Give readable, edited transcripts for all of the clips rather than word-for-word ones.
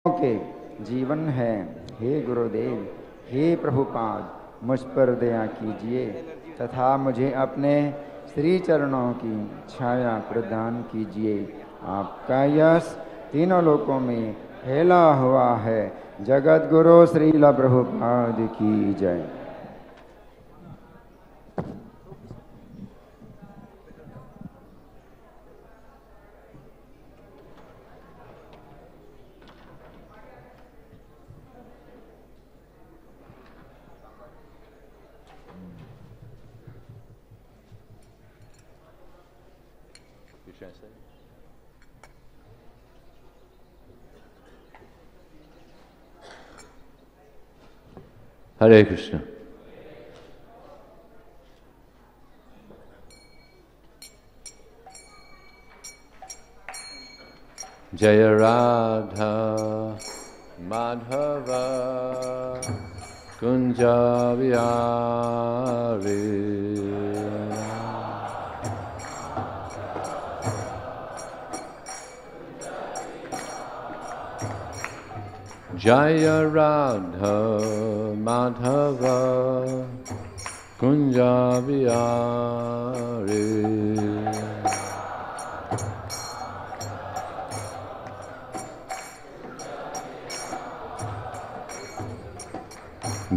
के जीवन है। हे गुरुदेव, हे प्रभुपाद, मुझ पर दया कीजिए तथा मुझे अपने श्री चरणों की छाया प्रदान कीजिए। आपका यश तीनों लोकों में फैला हुआ है। जगत गुरु श्रील प्रभुपाद की जय। Hare Krishna. Jaya Radha Madhava Kunja Vihari Jaya Radha Madhava Kunja Vihari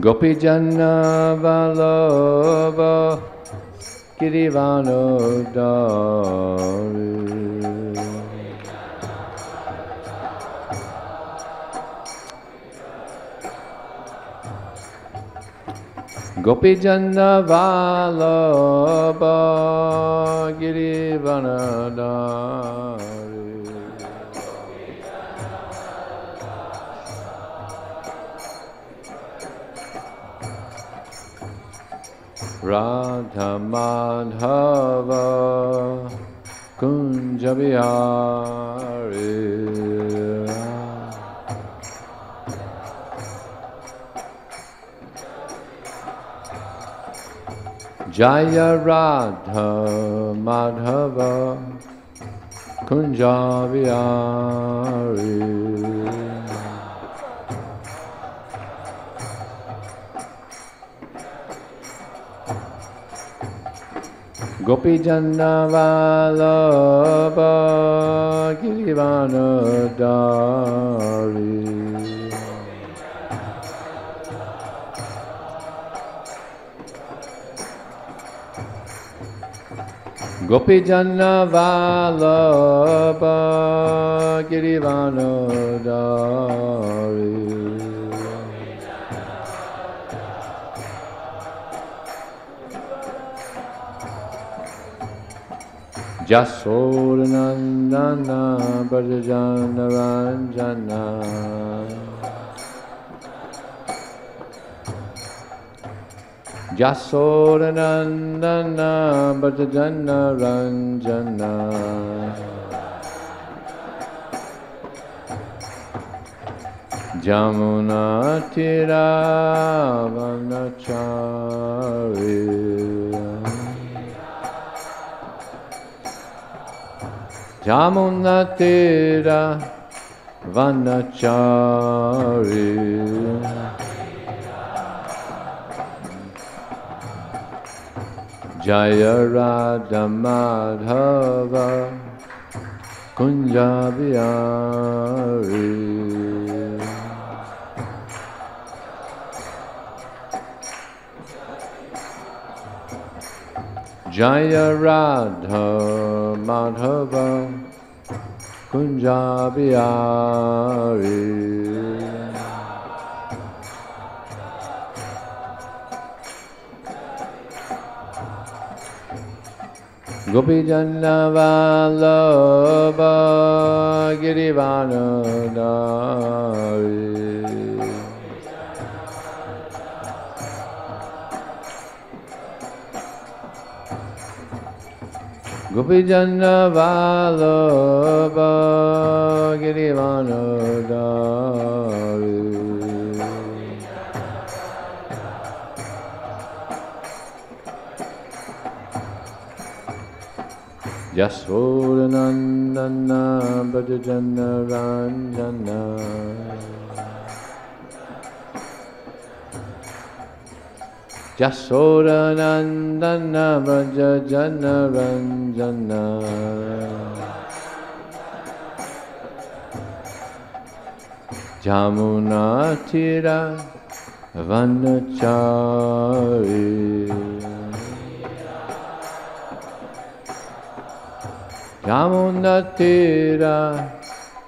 Gopi Janna Vallabha Girivanodari Gopi Janna Vallabha Girivanodari Radha Madhava Kunja Vihari Jaya Radha Madhava Kunja Vihari Gopi Janna Vallabha Girivanodari Gopi Janna Vallabha Girivanodari Jasodanandana Brajajana Ranjana Jasodanandana Brajajana Ranjana Jamuna Tira Vanachari Jamuna Tira Vanachari Jaya Radha Madhava Kunja Vihari Jaya Radha Madhava Kunja Vihari Gopi Janna Vallabha Girivanodari Gopi Janna Vallabha Girivanodari Jasodanandana Brajajana Ranjana Jasoda Nandana Vraja Jana Ranjana Jamuna Tira Vanachari Jamuna Tira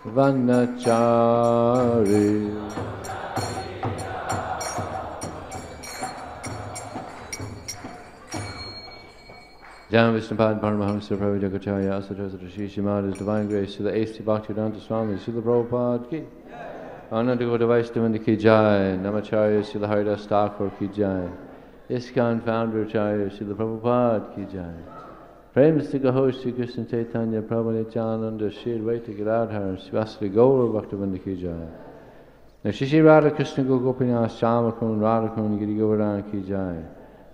Vanachari Jam Vishnupad Paramahamsa Prabhu Jakacharya Asatrasatra Shri Shrimad His Divine Grace to the A.C. Bhaktivedanta Swami Srila Prabhupada Ki Ananda Gauda Vaishnavanda Ki Jai Namacharya Srila Haridas Thakur Ki Jai ISKCON Founder Acharya Srila Prabhupada Ki Jai Prem Sikaho Sri Krishna Chaitanya Prabhu Nityananda Shri Advaita Gadadhar Srivasri Gaura Bhaktivinoda Ki Jai Shri Radha Krishna Gopinath Shamakun Radhakun Giri Govardhan Ki Jai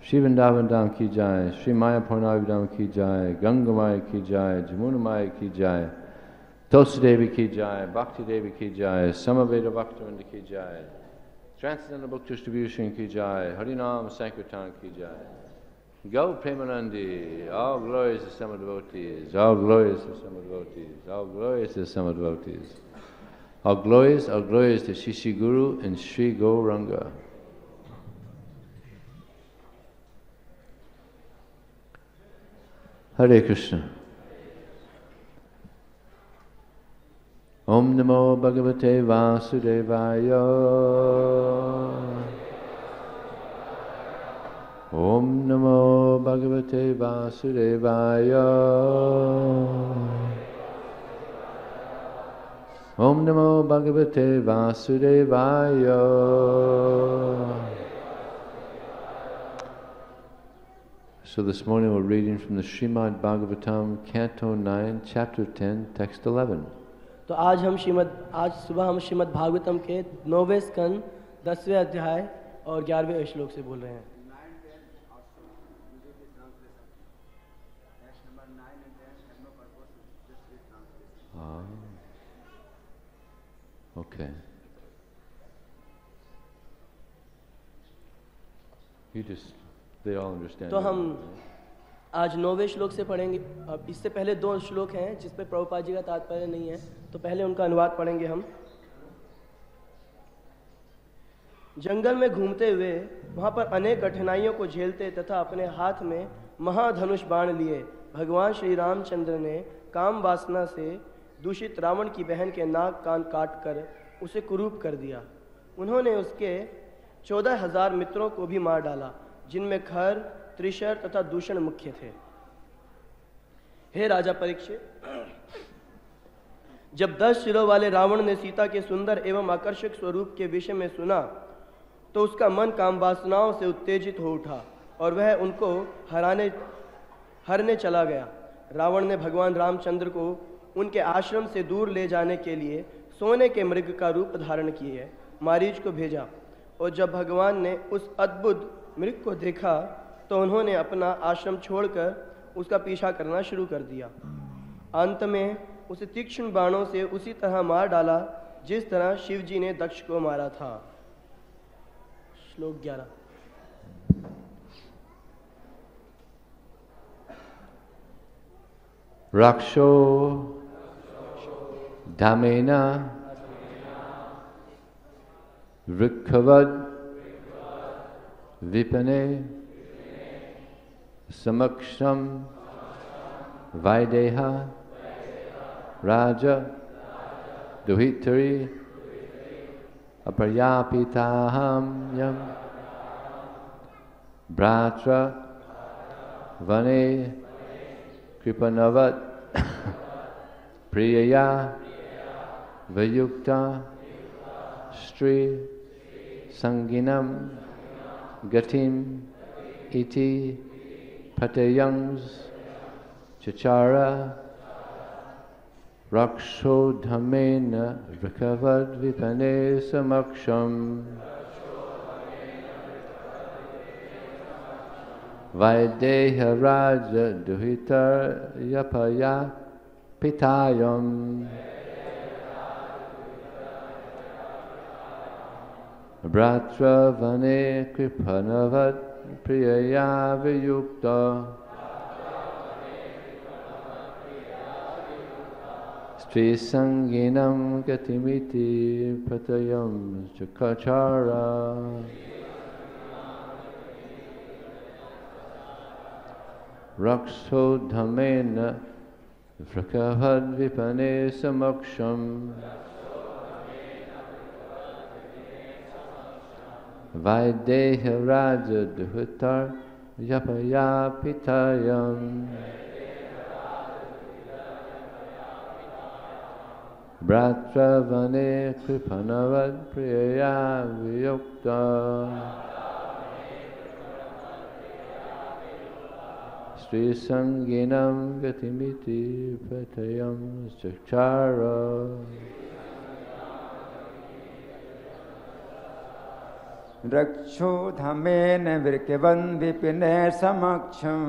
Shri Vrindavan Dham Ki Jai, Shri Maya Purnavi Dham Ki Jai, Ganga Maya Ki Jai, Jamuna Maya Ki Jai, Tulsi Devi Ki Jai, Bhakti Devi Ki Jai, Samaveda Bhaktivinoda Ki Jai, Transcendental Book Distribution Ki Jai, Harinam Sankirtan Ki Jai, Gaur Premanandi, all glories to Sama devotees, all glories to Sama devotees, all glories to Sama devotees, all glories to Shri Shri Guru and Shri Gauranga. Hare Krishna. Om Namo Bhagavate Vasudevaya. Om Namo Bhagavate Vasudevaya. Om Namo Bhagavate Vasudevaya. So this morning we're reading from the Srimad Bhagavatam, Canto 9, Chapter 10, Text 11. तो आज सुबह हम श्रीमद् भागवतम के 9वें स्कंद 10वें अध्याय और 11वें श्लोक से बोल रहे हैं. Okay. They all understand. तो हम आज 9वें श्लोक से पढ़ेंगे. अब इससे पहले 2 श्लोक हैं जिस पे प्रभुपाद जी का तात्पर्य नहीं है, तो पहले उनका अनुवाद पढ़ेंगे हम. जंगल में घूमते हुए वहाँ पर अनेक कठिनाइयों को झेलते तथा अपने हाथ में महाधनुष बाण लिए भगवान श्री रामचंद्र ने काम वासना से दूषित रावण की बहन के नाक कान काट कर उसे कुरूप कर दिया. उन्होंने उसके 14,000 मित्रों को भी मार डाला, जिनमें खर, त्रिशर तथा दूषण मुख्य थे. हे राजा परीक्षित, जब 10 सिरों वाले रावण ने सीता के सुंदर एवं आकर्षक स्वरूप के विषय में सुना तो उसका मन काम वासनाओं से उत्तेजित हो उठा और वह उनको हरने चला गया. रावण ने भगवान रामचंद्र को उनके आश्रम से दूर ले जाने के लिए सोने के मृग का रूप धारण किए मारीच को भेजा, और जब भगवान ने उस अद्भुत मृग को देखा तो उन्होंने अपना आश्रम छोड़कर उसका पीछा करना शुरू कर दिया. अंत में उसे तीक्ष्ण बाणों से उसी तरह मार डाला जिस तरह शिव जी ने दक्ष को मारा था. श्लोक 11. Raksho Dhamena Vrikavad Vipane Samaksham Vaideha Raja Duhitari Aparyapitaham Yam Bratra Vane Kripanavat Priyaya Vayukta Stri Sanginam Gatim Iti Patayams Chachara Raksho Dhamena Vrikavad Vipane Samaksham Vaideha Raja Duhitar Yapaya Pitayam Bratra Vane Kripanavat priyaya viyukta Stri sanginam gatimiti pratayam chakachara Raksho dhamena Vrkavad vipane samaksham Vaideha raja duhitar yapaya pitayam Bratravane kripanavad priyaya viyukta Sri sanginam gatimiti pratayam chakchara रक्षो धमेन वृकवन विपिने समक्षम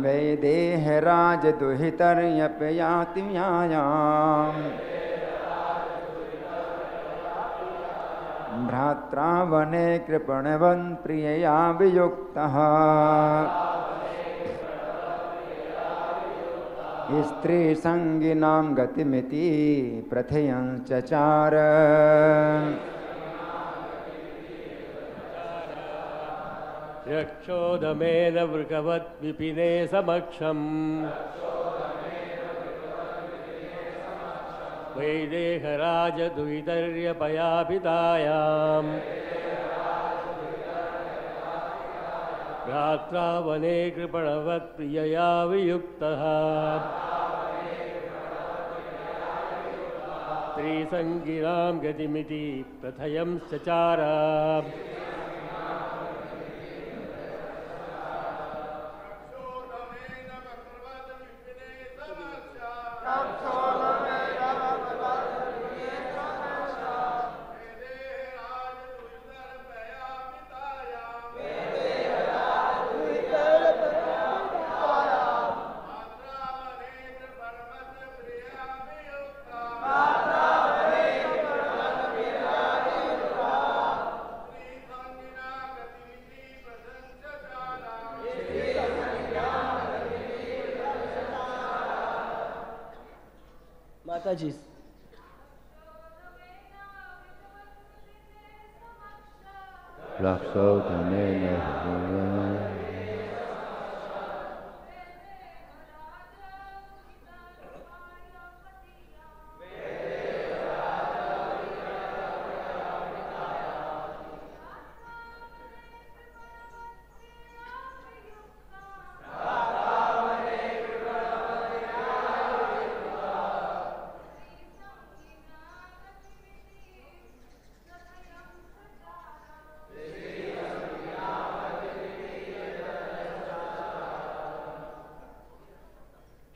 वैदेह राज दुहितर्यपयाति व्यायाम भ्रात्रा वने कृपणवन् प्रियया वियुक्तः स्त्री संगिनां गतिमिति प्रथयं चचार यक्षोदमेन वृकवत् विपिने समक्षम् वैदेहराज दुहितर्यपयापितायाम् भ्रात्रा वने कृपणवत् प्रियया वियुक्तः त्रिसंगिनां गतिमिति प्रथयं चचार माताजी Raksho dhamena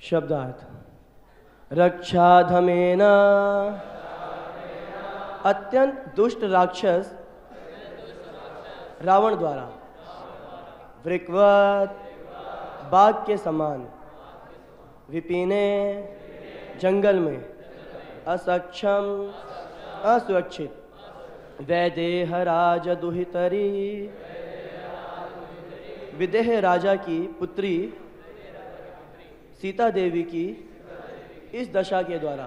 शब्दार्थ रक्षाधमेन अत्यंत दुष्ट राक्षस रावण द्वारा वृकवत बाघ के समान विपिने जंगल में असक्षम असुरक्षित वैदेह राज दुहितरी विदेह राजा की पुत्री सीता देवी की इस दशा के द्वारा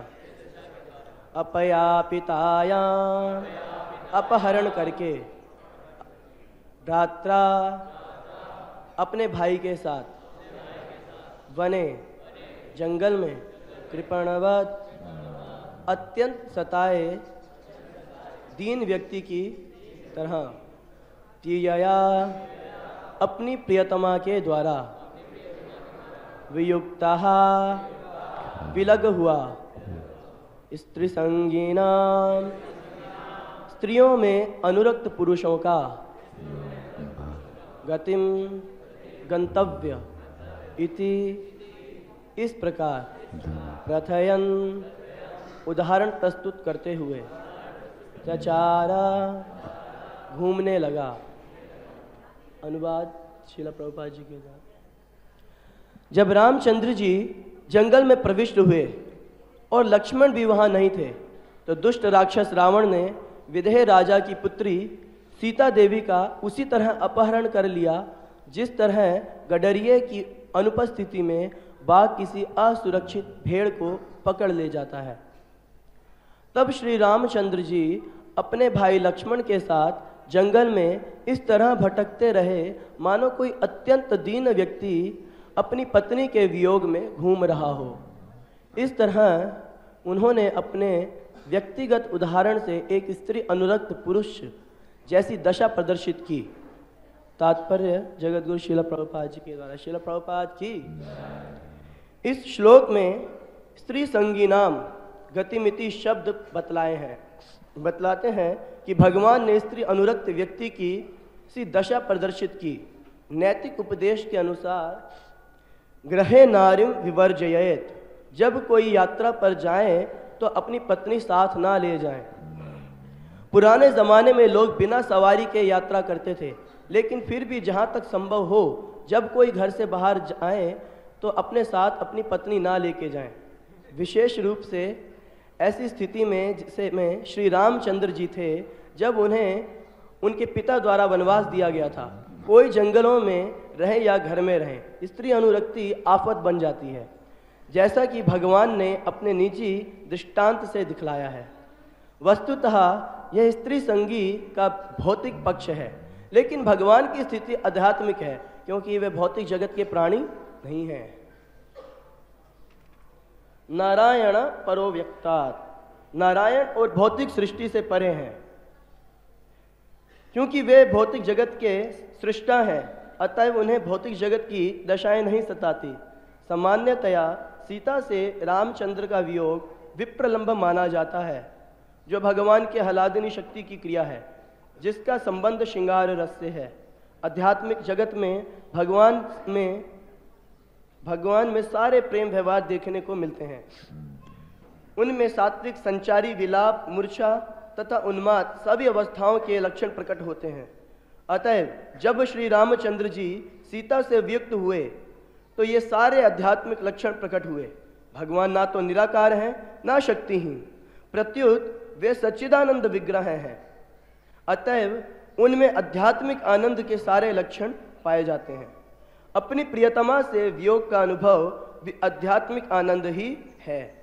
अपयापिताया अपहरण करके भ्रात्रा अपने भाई के साथ वने जंगल में कृपणवत अत्यंत सताए दीन व्यक्ति की तरह तियया अपनी प्रियतमा के द्वारा वियुक्ता विलग हुआ स्त्री संगीना स्त्रियों में अनुरक्त पुरुषों का गतिम गंतव्य इति इस प्रकार प्रथयन उदाहरण प्रस्तुत करते हुए चचारा घूमने लगा। अनुवाद श्रील प्रभुपाद जी के द्वारा। जब रामचंद्र जी जंगल में प्रविष्ट हुए और लक्ष्मण भी वहाँ नहीं थे तो दुष्ट राक्षस रावण ने विदेह राजा की पुत्री सीता देवी का उसी तरह अपहरण कर लिया जिस तरह गडरिये की अनुपस्थिति में बाघ किसी असुरक्षित भेड़ को पकड़ ले जाता है। तब श्री रामचंद्र जी अपने भाई लक्ष्मण के साथ जंगल में इस तरह भटकते रहे मानो कोई अत्यंत दीन व्यक्ति अपनी पत्नी के वियोग में घूम रहा हो। इस तरह उन्होंने अपने व्यक्तिगत उदाहरण से एक स्त्री अनुरक्त पुरुष जैसी दशा प्रदर्शित की। तात्पर्य जगतगुरु श्रील प्रभुपाद जी के द्वारा। श्रील प्रभुपाद की। इस श्लोक में स्त्री संगी नाम गतिमिति शब्द बतलाते हैं कि भगवान ने स्त्री अनुरक्त व्यक्ति की सी दशा प्रदर्शित की। नैतिक उपदेश के अनुसार गृहे नारीम विवर्जयेत, जब कोई यात्रा पर जाएं तो अपनी पत्नी साथ ना ले जाएं। पुराने ज़माने में लोग बिना सवारी के यात्रा करते थे, लेकिन फिर भी जहाँ तक संभव हो जब कोई घर से बाहर जाए तो अपने साथ अपनी पत्नी ना लेके जाएं। विशेष रूप से ऐसी स्थिति में जिसे में श्री रामचंद्र जी थे जब उन्हें उनके पिता द्वारा वनवास दिया गया था। कोई जंगलों में रहें या घर में रहें, स्त्री अनुरक्ति आफत बन जाती है, जैसा कि भगवान ने अपने निजी दृष्टांत से दिखलाया है। वस्तुतः यह स्त्री संगी का भौतिक पक्ष है, लेकिन भगवान की स्थिति आध्यात्मिक है क्योंकि वे भौतिक जगत के प्राणी नहीं हैं। नारायण परो व्यक्तात्, नारायण और भौतिक सृष्टि से परे हैं। क्योंकि वे भौतिक जगत के सृष्टा हैं, अतएव उन्हें भौतिक जगत की दशाएं नहीं सताती। सामान्यतया सीता से रामचंद्र का वियोग विप्रलंब माना जाता है, जो भगवान के हलादिनी शक्ति की क्रिया है, जिसका संबंध श्रृंगार रस से है। आध्यात्मिक जगत में भगवान में सारे प्रेम व्यवहार देखने को मिलते हैं। उनमें सात्विक, संचारी, विलाप, मूर्छा तथा उन्माद सभी अवस्थाओं के लक्षण प्रकट होते हैं। अतएव जब श्री रामचंद्र जी सीता से वियुक्त हुए तो ये सारे आध्यात्मिक लक्षण प्रकट हुए। भगवान ना तो निराकार हैं ना शक्तिहीन, प्रत्युत वे सच्चिदानंद विग्रह हैं। अतएव उनमें आध्यात्मिक आनंद के सारे लक्षण पाए जाते हैं। अपनी प्रियतमा से वियोग का अनुभव आध्यात्मिक आनंद ही है,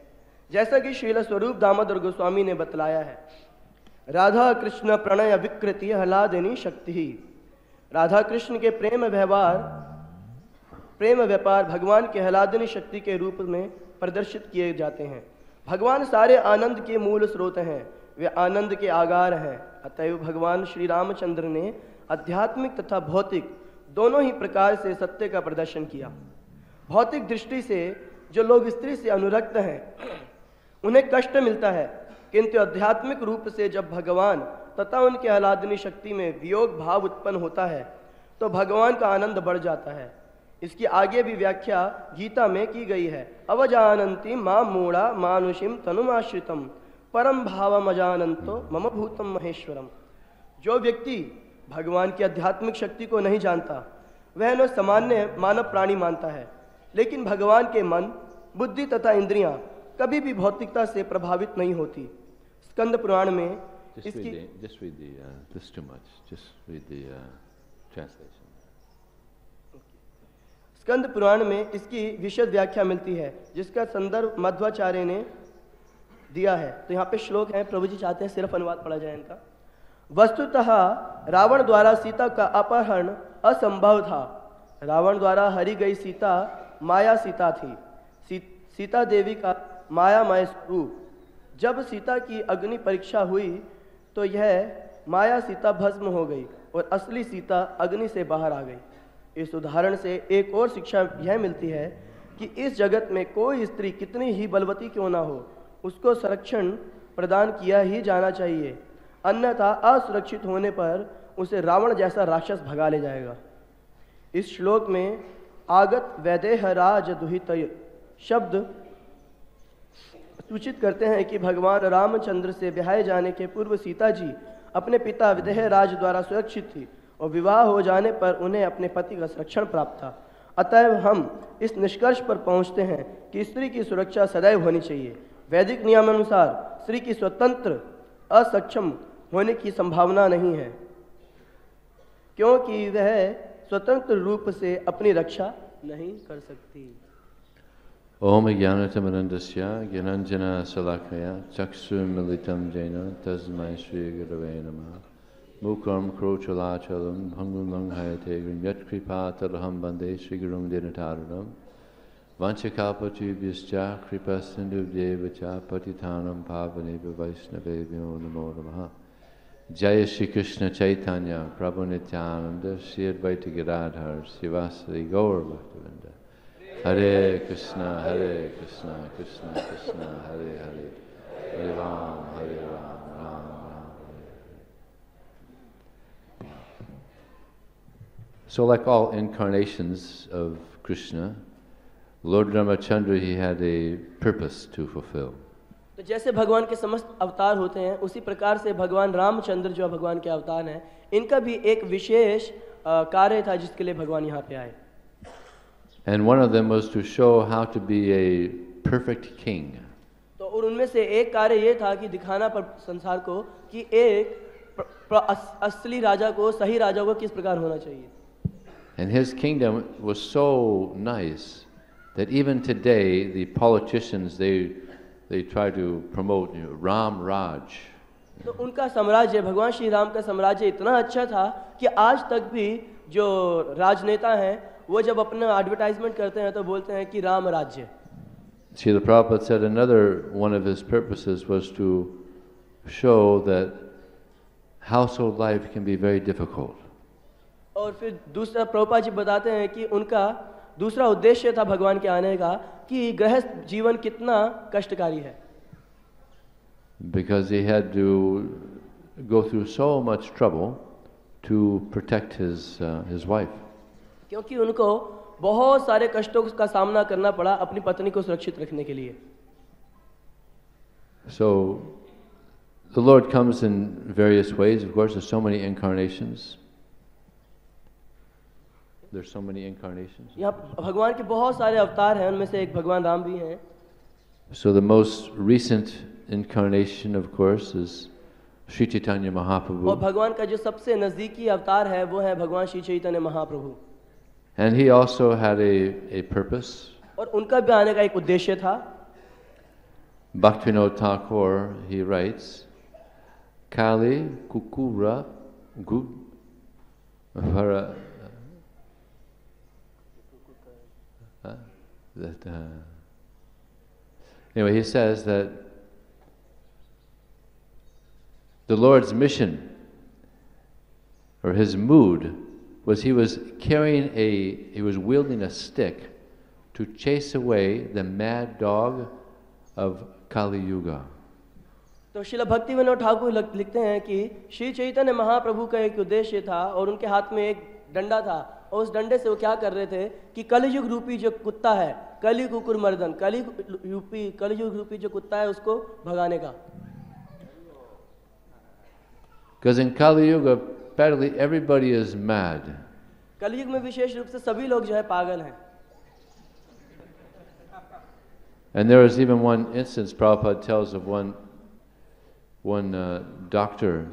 जैसा कि श्रील स्वरूप दामोदर गोस्वामी ने बतलाया है। राधा कृष्ण प्रणय विकृति हलादिनी शक्ति ही। राधा कृष्ण के प्रेम व्यापार भगवान के हलादिनी शक्ति के रूप में प्रदर्शित किए जाते हैं। भगवान सारे आनंद के मूल स्रोत हैं, वे आनंद के आगार हैं। अतएव भगवान श्री रामचंद्र ने आध्यात्मिक तथा भौतिक दोनों ही प्रकार से सत्य का प्रदर्शन किया। भौतिक दृष्टि से जो लोग स्त्री से अनुरक्त हैं उन्हें कष्ट मिलता है, किंतु आध्यात्मिक रूप से जब भगवान तथा उनके आह्लादनी शक्ति में वियोग भाव उत्पन्न होता है तो भगवान का आनंद बढ़ जाता है। इसकी आगे भी व्याख्या गीता में की गई है। अवजानन्ति मां मूढ़ा मानुषिम तनुमाश्रितम परम भावम अजानन्तो मम भूतम महेश्वरम। जो व्यक्ति भगवान की आध्यात्मिक शक्ति को नहीं जानता वह न सामान्य मानव प्राणी मानता है, लेकिन भगवान के मन, बुद्धि तथा इंद्रियां कभी भी भौतिकता से प्रभावित नहीं होती। स्कंद पुराण में स्कंद पुराण में इसकी विशद व्याख्या मिलती है, जिसका संदर्भ मध्वाचार्य ने दिया है। तो यहाँ पे श्लोक है, प्रभु जी चाहते हैं सिर्फ अनुवाद पढ़ा जाए इनका। वस्तुतः रावण द्वारा सीता का अपहरण असंभव था। रावण द्वारा हरी गई सीता माया सीता थी। सीता देवी का मायामय स्वरूप। जब सीता की अग्नि परीक्षा हुई तो यह माया सीता भस्म हो गई और असली सीता अग्नि से बाहर आ गई। इस उदाहरण से एक और शिक्षा यह मिलती है कि इस जगत में कोई स्त्री कितनी ही बलवती क्यों ना हो, उसको संरक्षण प्रदान किया ही जाना चाहिए, अन्यथा असुरक्षित होने पर उसे रावण जैसा राक्षस भगा ले जाएगा। इस श्लोक में आगत वैदेह राज दुहित शब्द सूचित करते हैं कि भगवान रामचंद्र से ब्याहे जाने के पूर्व सीता जी अपने पिता विदेह राज द्वारा सुरक्षित थी और विवाह हो जाने पर उन्हें अपने पति का संरक्षण प्राप्त था। अतएव हम इस निष्कर्ष पर पहुंचते हैं कि स्त्री की सुरक्षा सदैव होनी चाहिए। वैदिक नियमानुसार स्त्री की स्वतंत्र असक्षम होने की संभावना नहीं है, क्योंकि वह स्वतंत्र रूप से अपनी रक्षा नहीं कर सकती। Om Jnanatamandasya Gyananjana Salakaya Chakshurmilitam Jena Tasmai Shri Gurave Namah Mukam Krochalachalam Bhangum Langhayate Yat Kripa Tadaham Bande Shri Gurum Dinataram Vanchakalpatubhyascha Kripa Sindhu Devacha Patitanam Pavaneva Vaishnavebhyo Namo Namaha Jaya Shri Krishna Chaitanya Prabhu Nityananda Shri Advaita Gadadhar Sivasari Gaur Bhaktivinoda Hare Krishna, Krishna Krishna, Hare Hare, Hare Ram, Ram Ram. So like all incarnations of Krishna, Lord Ramachandra, he had a purpose to fulfill. तो जैसे भगवान के समस्त अवतार होते हैं, उसी प्रकार से भगवान रामचंद्र जो भगवान के अवतार हैं, इनका भी एक विशेष कार्य था जिसके लिए भगवान यहाँ पे आए। And one of them was to show how to be a perfect king. तो और उनमें से एक कार्य ये था कि दिखाना पर संसार को कि एक असली राजा को, सही राजा को किस प्रकार होना चाहिए। And his kingdom was so nice that even today the politicians they try to promote Ram Raj. तो उनका साम्राज्य, भगवान श्री राम का साम्राज्य इतना अच्छा था कि आज तक भी जो राजनेता हैं वो जब अपना एडवर्टाइजमेंट करते हैं तो बोलते हैं कि राम राज्य। Srila Prabhupada said another one of his purposes was to show that household life can be very difficult. और फिर दूसरा प्रभुपाद जी बताते हैं कि उनका दूसरा उद्देश्य था भगवान के आने का कि गृहस्थ जीवन कितना कष्टकारी है। Because he had to go through so much trouble to protect his wife. क्योंकि उनको बहुत सारे कष्टों का सामना करना पड़ा अपनी पत्नी को सुरक्षित रखने के लिए। So the Lord comes in various ways. Of course, there's so many incarnations. There's so many incarnations. यहाँ भगवान के बहुत सारे अवतार हैं, उनमें से एक भगवान राम भी हैं। So the most recent incarnation, of course, is Sri Chaitanya और Mahaprabhu. भगवान का जो सबसे नजदीकी अवतार है वो है भगवान Shri Chaitanya Mahaprabhu. And he also had a purpose. और उनका भी आने का एक उद्देश्य था। Bhaktivinoda Thakur, he writes, Kali Kukura Gubhara. Anyway, he says that the Lord's mission or his mood was he was wielding a stick to chase away the mad dog of Kali Yuga. तो श्रील भक्ति विनोद ठाकुर लिखते हैं कि श्री चैतन्य महाप्रभु का एक उद्देश्य था और उनके हाथ में एक डंडा था और उस डंडे से वो क्या कर रहे थे कि कलयुग रूपी जो कुत्ता है, कली कुकुर मर्दन, कलयुग रूपी जो कुत्ता है उसको भगाने का। Because in Kali Yuga, practically everybody is mad. कलयुग में विशेष रूप से सभी लोग जो है पागल हैं। And there was even one instance Prabhupada tells of one doctor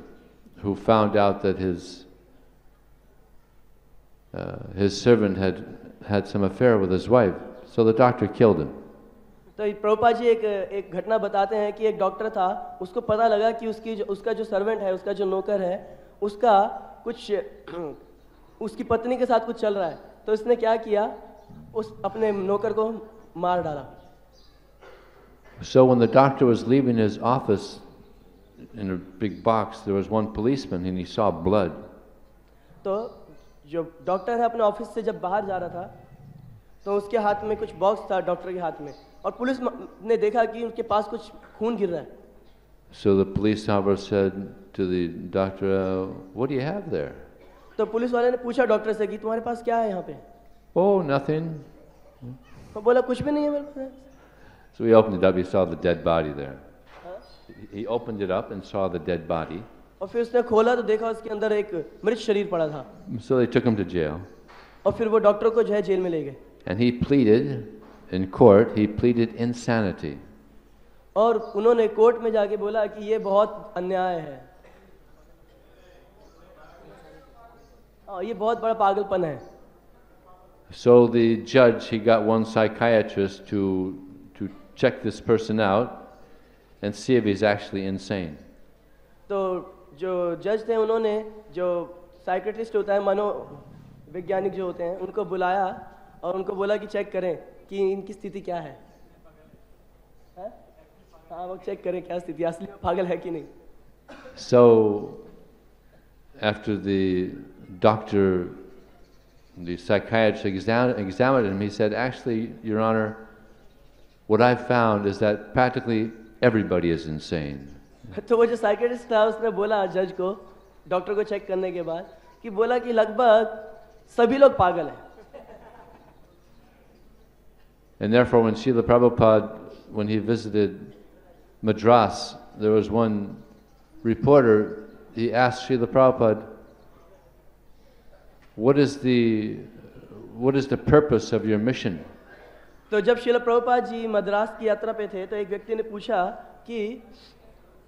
who found out that his servant had some affair with his wife, so the doctor killed him. तो प्रभुपाद जी एक घटना बताते हैं कि एक डॉक्टर था, उसको पता लगा कि उसका जो सर्वेंट है, उसका जो नौकर है, उसका कुछ उसकी पत्नी के साथ कुछ चल रहा है, तो उसने क्या किया, उस अपने नौकर को मार डाला। So when the doctor was leaving his office in a big box, there was one policeman and he saw blood. तो जो डॉक्टर है अपने ऑफिस से जब बाहर जा रहा था, तो उसके हाथ में कुछ बॉक्स था डॉक्टर के हाथ में, और पुलिस ने देखा कि उनके पास कुछ खून गिर रहा है। So the police officer said to the doctor, "What do you have there?" तो पुलिस वाले ने पूछा डॉक्टर से कि तुम्हारे पास क्या है यहाँ पे? "Oh, nothing." तो बोला कुछ भी नहीं है मेरे पास। So he opened it up. He saw the dead body there. He opened it up and saw the dead body. और फिर उसने खोला तो देखा उसके अंदर एक मृत शरीर पड़ा था। So they took him to jail. और फिर वो डॉक्टर को जो है जेल में ले गए। And he pleaded in court. He pleaded insanity. और उन्होंने कोर्ट में जाके बोला कि ये बहुत अन्याय है। ये बहुत बड़ा पागलपन है। So the judge, he got one psychiatrist to check this person out and see if he's actually insane. तो जो जज थे उन्होंने जो साइकेट्रिस्ट होता है, मनोवैज्ञानिक जो होते हैं, उनको बुलाया और उनको बोला कि चेक करें कि इनकी स्थिति क्या है। हाँ, वो चेक करें क्या स्थिति, असली में पागल है कि नहीं। So after the doctor, the psychiatrist examined him, he said, actually, Your Honor, what I've found is that practically everybody is insane. तो वो जो साइकेट्रिस्ट था उसने बोला जज को, डॉक्टर को चेक करने के बाद, कि बोला कि लगभग सभी लोग पागल हैं। And therefore, when Srila Prabhupada, when he visited Madras, there was one reporter, he asked Srila Prabhupada, what is the purpose of your mission? तो जब श्रील प्रभुपाद जी मद्रास की यात्रा पे थे तो एक व्यक्ति ने पूछा कि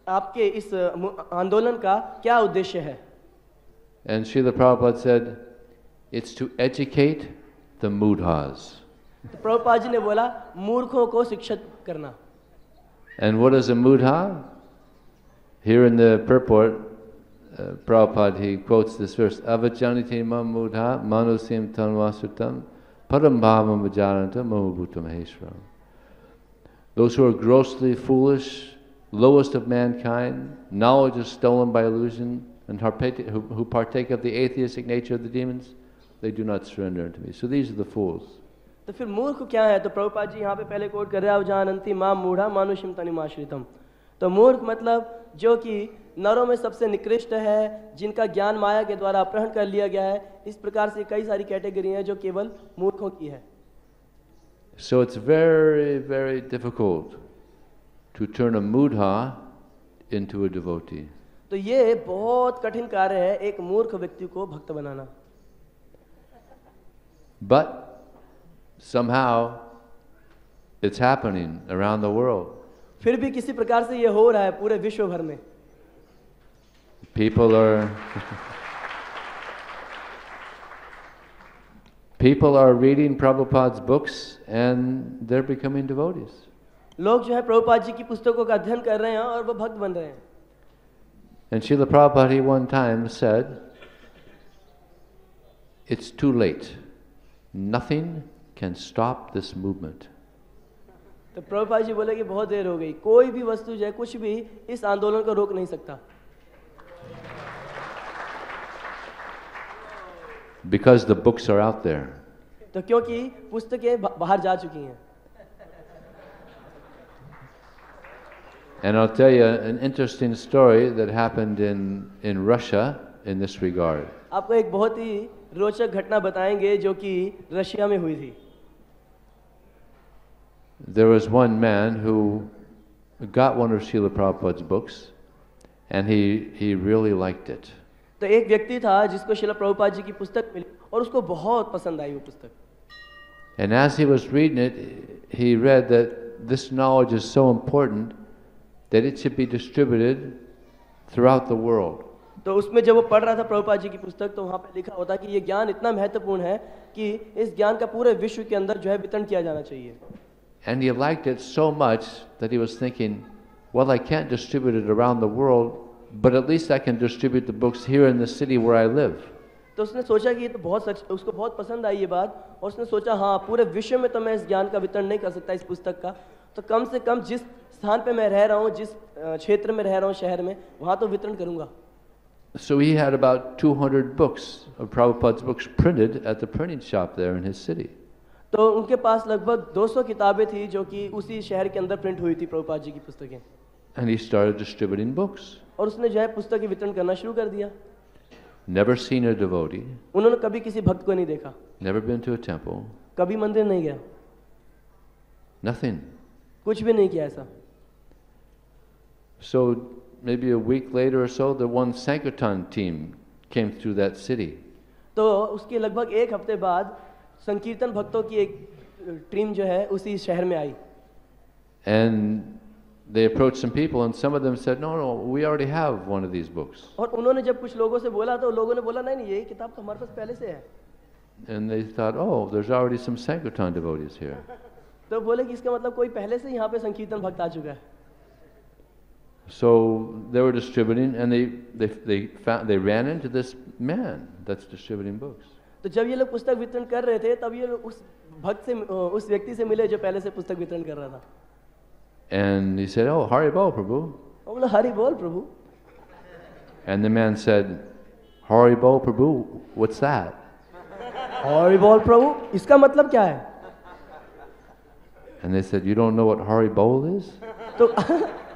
आपके इस आंदोलन का क्या उद्देश्य है? And Srila Prabhupada said, it's to educate the mudhas. तो प्रभुपाद जी ने बोला मूर्खों को शिक्षित करना। And what is a mudha? Here in the purport, Prabhupada, he quotes this verse, Avachaniti mam mudha manusim tanvasutam param bhavam vajananta mamabhutam maheshwaram. Those who are grossly foolish, lowest of mankind, knowledge is stolen by illusion, and who partake of the atheistic nature of the demons, they do not surrender unto me. So these are the fools. तो फिर मूर्ख क्या है? तो प्रभुपाद जी यहाँ पे पहले coat कर रहे हैं, अवजानन्ति माम मूढ़ा मानुषिम तनिमाश्रितम। तो मूर्ख मतलब जो कि नरों में सबसे निकृष्ट है, जिनका ज्ञान माया के द्वारा अपहरण कर लिया गया है। इस प्रकार से कई सारी कैटेगरी हैं जो केवल मूर्खों की है। So it's very, very difficult to turn a mudha into a devotee. तो ये बहुत कठिन कार्य है एक मूर्ख व्यक्ति को भक्त बनाना। But somehow it's happening around the world. फिर भी किसी प्रकार से ये हो रहा है पूरे विश्व भर में। People are reading Prabhupada's books and they're becoming devotees. लोग जो है प्रभुपाद जी की पुस्तकों का अध्ययन कर रहे हैं और वो भक्त बन रहे हैं। And Srila Prabhupada one time said, it's too late. Nothing can stop this movement. तो प्रभुपाद जी बोले कि बहुत देर हो गई, कोई भी वस्तु जो है कुछ भी इस आंदोलन को रोक नहीं सकता। Because the books are out there. तो क्योंकि पुस्तकें बाहर जा चुकी हैं। And I'll tell you an interesting story that happened in Russia in this regard. आपको एक बहुत ही रोचक घटना बताएंगे जो कि रशिया में हुई थी। There was one man who got one of Srila Prabhupada's books and he really liked it. तो एक व्यक्ति था जिसको श्रील प्रभुपाद जी की पुस्तक मिली और उसको बहुत पसंद आई वो पुस्तक। And as he was reading it, he read that this knowledge is so important that it should be distributed throughout the world. तो उसमें जब वो पढ़ रहा था प्रभुपाद जी की पुस्तक तो वहाँ पे लिखा होता कि ये ज्ञान इतना महत्वपूर्ण है कि इस ज्ञान का पूरे विश्व के अंदर जो है वितरण किया जाना चाहिए। And he liked it so much that he was thinking, well, I can't distribute it around the world, but at least I can distribute the books here in the city where I live. तो उसने सोचा कि ये तो बहुत सच, उसको बहुत पसंद आई ये बात और उसने सोचा हाँ पूरे विश्व में तो मैं इस ज्ञान का वितरण नहीं कर सकता इस पुस्तक का, तो कम से कम जिस स्थान पे मैं रह रहा हूँ, जिस क्षेत्र में रह रहा हूँ शहर में, वहाँ तो वितरण करूँगा। So he had about 200 books of Prabhupada's books printed at the printing shop there in his city. तो उनके पास लगभग 200 किताबें थी जो कि उसी शहर के अंदर प्रिंट हुई थी प्रभुपाद जी की पुस्तकें। And he started distributing books. और उसने जो है पुस्तकें वितरण करना शुरू कर दिया। Never seen a devotee. उन्होंने कभी किसी भक्त को नहीं देखा। Never been to a temple. कभी मंदिर नहीं गया। Nothing. कुछ भी नहीं किया ऐसा। So maybe a week later or so, the one Sankirtan team came through that city. तो उसके लगभग एक हफ्ते बाद संकीर्तन भक्तों की एक टीम जो है उसी शहर में आई। And they approached some people, and some of them said, "No, no, we already have one of these books." और उन्होंने जब कुछ लोगों से बोला तो लोगों ने बोला नहीं नहीं यही किताब तो हमारे पास पहले से है। And they thought, "Oh, there's already some Sankirtan devotees here." तो बोले कि इसका मतलब कोई पहले से यहाँ पे संकीर्तन भक्त आ चुका है। So they were distributing, and they ran into this man that's distributing books. तो जब ये लोग पुस्तक वितरण कर रहे थे तब ये लोग उस भक्त से उस व्यक्ति से मिले जो पहले से पुस्तक वितरण कर रहा था। And he said, "Oh, Hari Bol, Prabhu." वो बोला हरि बोल प्रभु। And the man said, "Hari Bol, Prabhu, what's that?" Hari बोल प्रभु इसका मतलब क्या है? And they said, "You don't know what Hari Bol is?" तो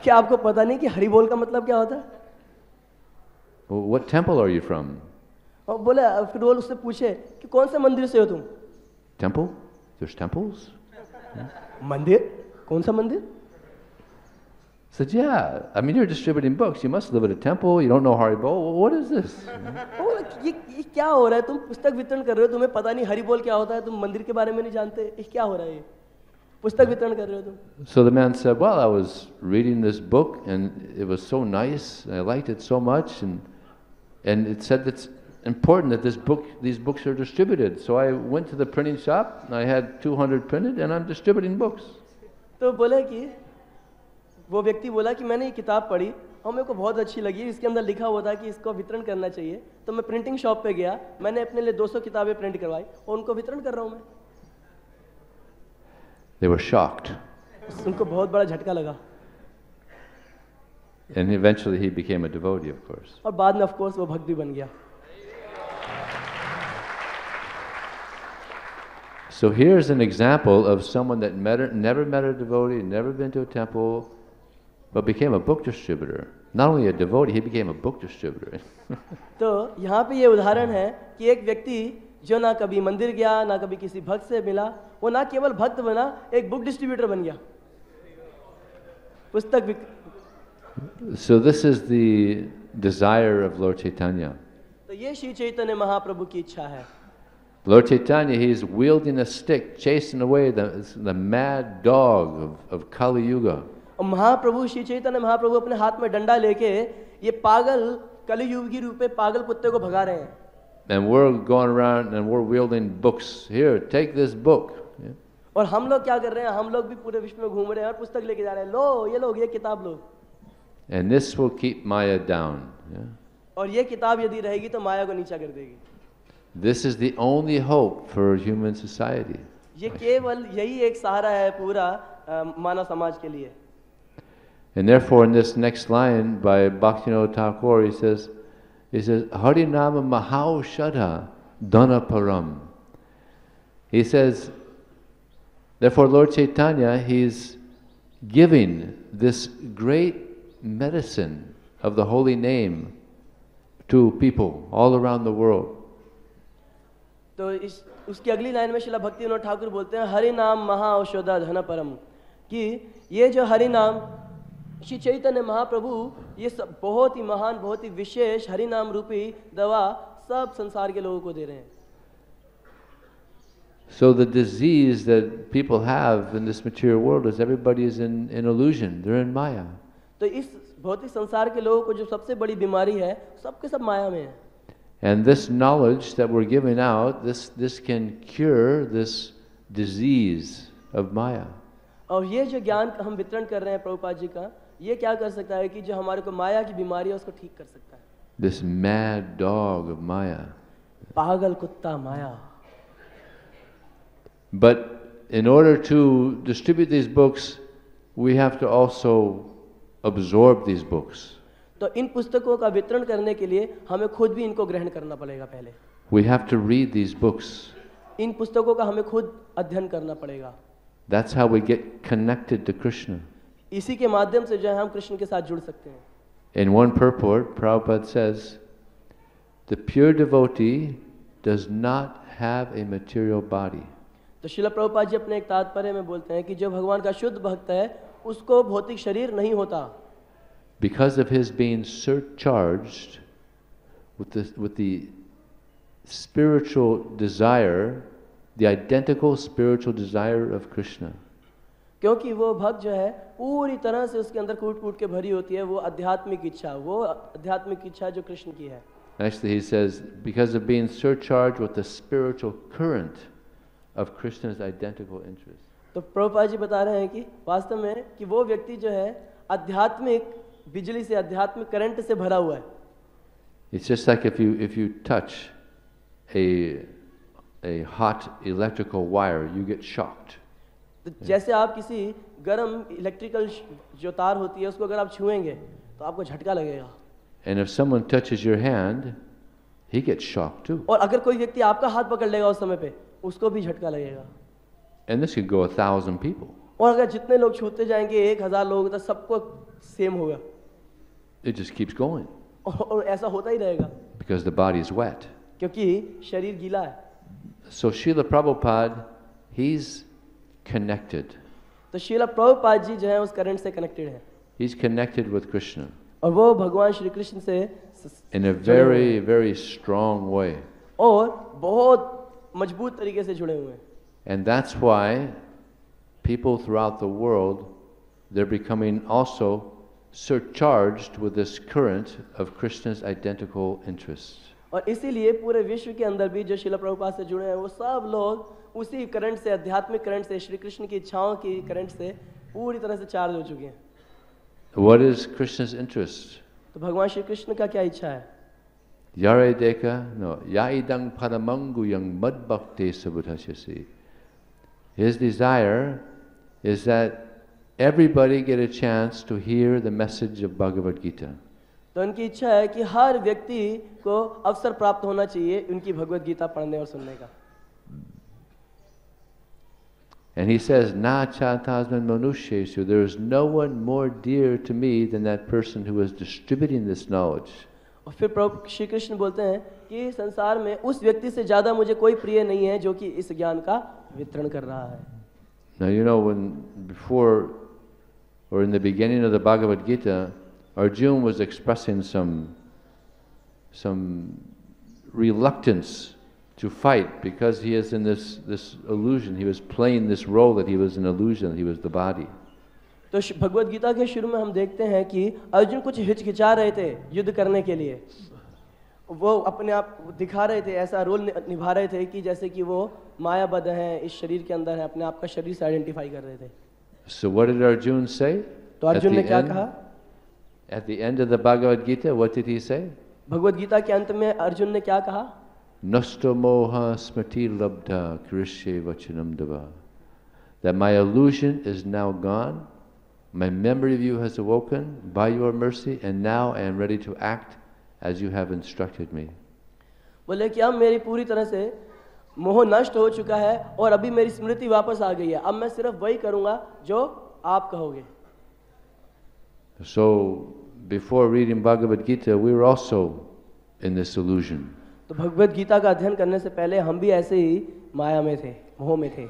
क्या आपको पता नहीं कि हरि बोल का मतलब क्या होता है? "Well, what temple are you from?" और बोले फिर वो उससे पूछे कि कौन से मंदिर से हो तुम? "Temple? There's temples?" मंदिर? कौन सा मंदिर? Said, "Yeah, I mean, you're distributing books. You must live at a temple. You don't know Hari Bol. What is this?" वो बोला कि ये क्या हो रहा है? तुम पुस्तक वितरण कर रहे हो, तुम्हें पता नहीं हरि बोल क्या होता है, तुम मंदिर के बारे में नहीं जानते, ये क्या हो रहा है? ये पुस्तक वितरण कर रहे हो तुम? So the man said, "Well, I was reading this book, and it was so nice. I liked it so much, and it said it's important that these books are distributed. So I went to the printing shop, and I had 200 printed, and I'm distributing books." तो बोले कि वो व्यक्ति बोला कि मैंने ये किताब पढ़ी और मेरे को बहुत अच्छी लगी, इसके अंदर लिखा हुआ था कि इसको वितरण करना चाहिए, तो मैं प्रिंटिंग शॉप पे गया, मैंने अपने लिए 200 किताबें प्रिंट करवाई और उनको वितरण कर रहा हूँ मैं। They were shocked, उनको बहुत बड़ा झटका लगा and eventually he became a devotee, of course. और बाद में ऑफ कोर्स वो भक्त भी बन गया। So here's an example of someone that never met a devotee, never been to a temple, but became a book distributor. Not only a devotee, he became a book distributor. तो यहाँ पे ये उदाहरण है कि एक व्यक्ति जो ना कभी मंदिर गया ना कभी किसी भक्त से मिला, वो ना केवल भक्त बना, एक बुक डिस्ट्रीब्यूटर बन गया, पुस्तक। So this is the desire of Lord Chaitanya. तो ये श्री चैतन्य महाप्रभु की इच्छा है। Lord Chaitanya, he's wielding a stick, chasing away the mad dog of Kali Yuga. और महाप्रभु श्री चैतन्य महाप्रभु अपने हाथ में डंडा लेके ये पागल कलियुगी रूप में पागल कुत्ते को भगा रहे हैं। And we're going around and we're wielding books. Here, take this book. Yeah. और हम लोग क्या कर रहे हैं? हम लोग भी पूरे विश्व में घूम रहे हैं और पुस्तक लेके जा रहे हैं, लो ये लोग ये किताब लो। And this will keep Maya down. Yeah. और ये किताब यदि रहेगी तो माया को नीचा कर देगी। This is the only hope for human society. ये केवल यही एक सहारा है पूरा मानव समाज के लिए। And therefore, in this next line by Bhaktivinoda Thakur, he says, Harinama Mahaushadha Dana Param. He says, therefore, Lord Chaitanya, he's giving this great medicine of the holy name to people all around the world. तो उसकी अगली line में श्रील भक्तिविनोद ठाकुर बोलते हैं हरि नाम महा औषधा धन परम, कि ये जो हरि नाम श्री चैतन्य महाप्रभु ये सब बहुत ही महान बहुत ही विशेष हरि नाम रूपी दवा सब संसार के लोगों को दे रहे हैं। So the disease that people have in this material world is everybody is in illusion, they're in Maya. तो इस भौतिक संसार के लोगों को जो सबसे बड़ी बीमारी है सबके सब माया में है। And this knowledge that we're giving out, this can cure this disease of Maya. और ये जो ज्ञान हम वितरण कर रहे हैं प्रभुपाद जी का, ये क्या कर सकता है कि जो हमारे को माया की बीमारी है उसको ठीक कर सकता है। This mad dog of Maya. पागल कुत्ता माया। But in order to distribute these books, we have to also absorb these books. तो इन पुस्तकों का वितरण करने के लिए हमें खुद भी इनको ग्रहण करना पड़ेगा पहले। We have to read these books. इन पुस्तकों का हमें खुद अध्ययन करना पड़ेगा। That's how we get connected to Krishna. इसी के माध्यम से जो है हम कृष्ण के साथ जुड़ सकते हैं। In one purport, Prabhupada says, the pure devotee does not have a material body. तो श्रील प्रभुपाद जी अपने एक तात्पर्य में बोलते हैं कि जो भगवान का शुद्ध भक्त है उसको भौतिक शरीर नहीं होता। Because of his being surcharged with the spiritual desire, the identical spiritual desire of Krishna. क्योंकि वो भक्त जो है पूरी तरह से उसके अंदर कूट कूट के भरी होती है वो आध्यात्मिक इच्छा जो कृष्ण की है। Actually, he says, because of being surcharged with the spiritual current of Krishna's identical interest. तो प्रभुपाद जी बता रहे हैं कि वास्तव में कि वो व्यक्ति जो है आध्यात्मिक बिजली से, आध्यात्मिक करंट से भरा हुआ है। It's just like if you touch a hot electrical wire, you get shocked. तो जैसे आप किसी गर्म इलेक्ट्रिकल जो तार होती है उसको अगर आप छुएंगे तो आपको झटका लगेगा। And if someone touches your hand, he gets shocked too. और अगर कोई व्यक्ति आपका हाथ पकड़ लेगा उस समय पे उसको भी झटका लगेगा। And this could go 1,000 people. और अगर जितने लोग छूते जाएंगे 1000 लोग तो सबको सेम होगा। It just keeps going और ऐसा होता ही रहेगा because the body is wet. क्योंकि शरीर गीला है। So Srila Prabhupada, he's connected. तो श्रीला प्रभुपाद जी जो है उस करंट से कनेक्टेड है He's connected with Krishna और वो भगवान श्री कृष्ण से in a very, very strong way. और बहुत मजबूत तरीके से जुड़े हुए हैं। And that's why people throughout the world, they're becoming also surcharged with this current of Krishna's identical interests. और इसीलिए पूरे विश्व के अंदर भी जो श्रीला प्रभुपाद से जुड़े हैं वो सब लोग उसी करंट से, आध्यात्मिक करंट से, श्री कृष्ण की इच्छाओं की करंट से पूरी तरह से चार्ज हो चुके हैं। What is Krishna's interest? तो भगवान श्री कृष्ण का क्या इच्छा है? Yare deka no yaidang paramangu yang madbhakti sabutashasi. His desire is that everybody get a chance to hear the message of Bhagavad Gita. तो उनकी इच्छा है कि हर व्यक्ति को अवसर प्राप्त होना चाहिए उनकी भगवत गीता पढ़ने और सुनने का। And he says, Na chatasman manusheshu, there is no one more dear to me than that person who is distributing this knowledge. और फिर प्रभु श्री कृष्ण बोलते हैं कि संसार में उस व्यक्ति से ज्यादा मुझे कोई प्रिय नहीं है जो कि इस ज्ञान का वितरण कर रहा है। Now you know when before or in the beginning of the Bhagavad Gita, Arjuna was expressing some reluctance to fight because he is in this illusion. He was playing this role that he was an illusion, he was the body. तो भगवत गीता के शुरू में हम देखते हैं कि अर्जुन कुछ हिचकिचा रहे थे युद्ध करने के लिए। वो अपने आप दिखा रहे थे, ऐसा रोल निभा रहे थे कि जैसे कि वो मायाबद्ध हैं, इस शरीर के अंदर है, अपने आप का शरीर से आइडेंटिफाई कर रहे थे। So what did Arjuna say? तो अर्जुन ने क्या कहा? At the end of the Bhagavad Gita, what did he say? Bhagavad Gita के अंत में अर्जुन ने क्या कहा? Nasta moha smriti labdha krishe vachanam dava. That my illusion is now gone, my memory of you has awoken by your mercy, and now I am ready to act as you have instructed me. बोले कि अब मेरी पूरी तरह से मोह नष्ट हो चुका है और अभी मेरी स्मृति वापस आ गई है। अब मैं सिर्फ वही करूंगा जो आप कहोगे। So before reading Bhagavad Gita, we were also in this illusion. तो भगवत गीता का अध्ययन करने से पहले हम भी ऐसे ही माया में थे, मोह में थे।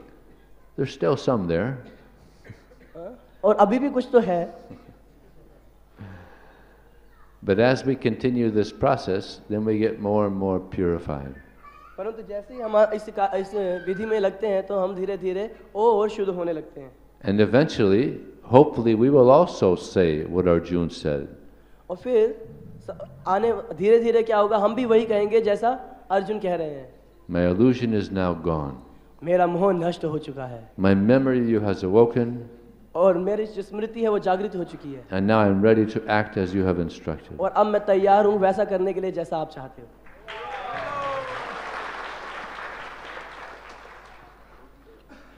There's still some there. और अभी भी कुछ तो है। But as we continue this process, then we get more and more purified. परंतु जैसे ही हम इस विधि में लगते हैं तो हम धीरे धीरे और शुद्ध होने लगते हैं। And eventually, hopefully, we will also say what Arjuna said. और फिर आने धीरे धीरे क्या होगा, हम भी वही कहेंगे जैसा अर्जुन कह रहे हैं। My illusion is now gone. मेरा मोह नष्ट हो चुका है। My memory of you has awoken. और मेरी जो स्मृति है वो जागृत हो चुकी है। And now I am ready to act as you have instructed. और अब मैं तैयार हूँ वैसा करने के लिए जैसा आप चाहते हो।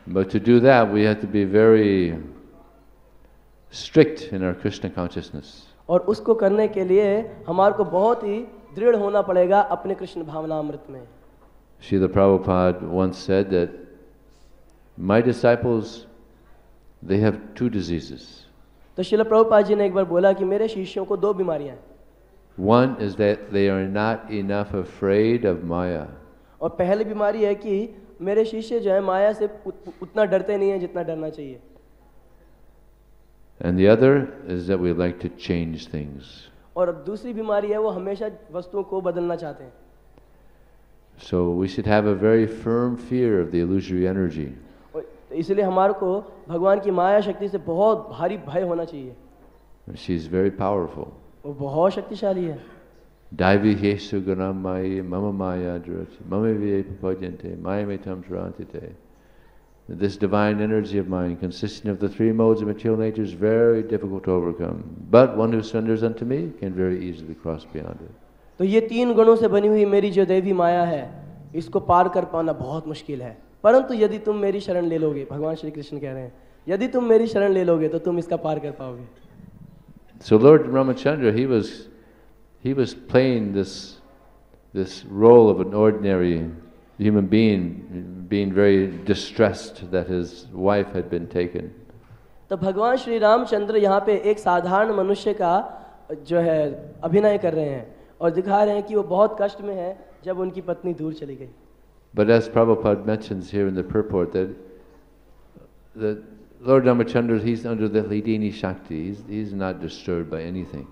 But to do that, we have to be very strict in our Krishna consciousness. और उसको करने के लिए हमारे को बहुत ही दृढ़ होना पड़ेगा अपने कृष्ण भावनामृत में। Srila Prabhupada once said that my disciples, they have two diseases. तो श्रील प्रभुपाद जी ने एक बार बोला कि मेरे शिष्यों को दो बीमारियां हैं। One is that they are not enough afraid of Maya. और पहली बीमारी है कि मेरे शिष्य जो है माया से उतना डरते नहीं है जितना डरना चाहिए। And the other is that we like to change things. और दूसरी बीमारी है वो हमेशा वस्तुओं को बदलना चाहते हैं। So we should have a very firm fear of the illusory energy. तो इसलिए हमारे को भगवान की माया शक्ति से बहुत भारी भय होना चाहिए। She is very powerful. वो बहुत शक्तिशाली है। Daivi Yesu Ganamai Mama Maya Drati Mama Viye Papajante Maya Metam Trantite. This divine energy of mine, consisting of the three modes of material nature, is very difficult to overcome. But one who surrenders unto me can very easily cross beyond it. तो ये तीन गुणों से बनी हुई मेरी जो दैवी माया है, इसको पार कर पाना बहुत मुश्किल है, परंतु यदि तुम मेरी शरण ले लोगे, भगवान श्री कृष्ण कह रहे हैं, यदि तुम मेरी शरण ले लोगे तो तुम इसका पार कर पाओगे। So Lord Ramachandra, he was playing this role of an ordinary human being very distressed that his wife had been taken. तो भगवान श्री रामचंद्र यहाँ पे एक साधारण मनुष्य का जो है अभिनय कर रहे हैं और दिखा रहे हैं कि वो बहुत कष्ट में है जब उनकी पत्नी दूर चली गई। But as Prabhupada mentions here in the purport that Lord Ramachandra, he's under the Hridini Shakti, he's not disturbed by anything.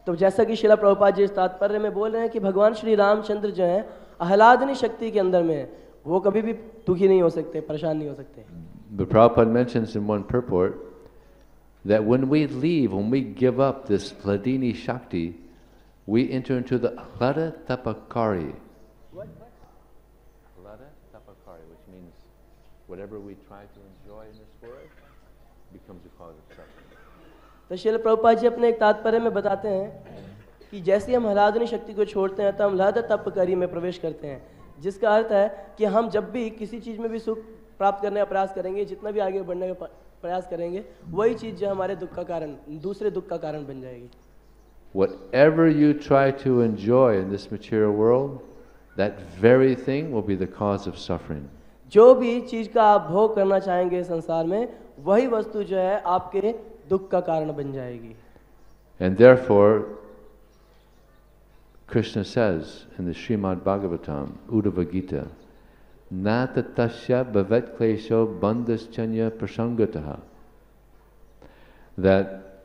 तो जैसा कि श्रीला प्रभुपाद जी इस तात्पर्य में बोल रहे हैं कि भगवान श्री रामचंद्र जो है आह्लादनी शक्ति के अंदर में, वो कभी भी दुखी नहीं हो सकते, परेशान नहीं हो सकते। But Prabhupada mentions in one purport that when we leave, when we give up this Hladini Shakti, we enter into the Hlada Tapakari. What? Hlada Tapakari, which means whatever we try to enjoy in this world becomes a cause of suffering. तो श्रील प्रभुपाद जी अपने एक तात्पर्य में बताते हैं कि जैसे हम आह्लादनी शक्ति को छोड़ते हैं तो हम ह्लाद तपकरी में प्रवेश करते हैं, जिसका अर्थ है कि हम जब भी किसी चीज़ में भी सुख प्राप्त करने का प्रयास करेंगे, जितना भी आगे बढ़ने का प्रयास करेंगे, वही चीज़ जो हमारे दुख का कारण, दूसरे दुख का कारण बन जाएगी। Whatever you try to enjoy in this material world, that very thing will be the cause of suffering. जो भी चीज़ का आप भोग करना चाहेंगे संसार में, वही वस्तु जो है आपके दुख का कारण बन जाएगी। And therefore, Krishna says in the Srimad Bhagavatam, Uddhava Gita, Nata tasya bhavet klesho bandhaschanya prasangataha, that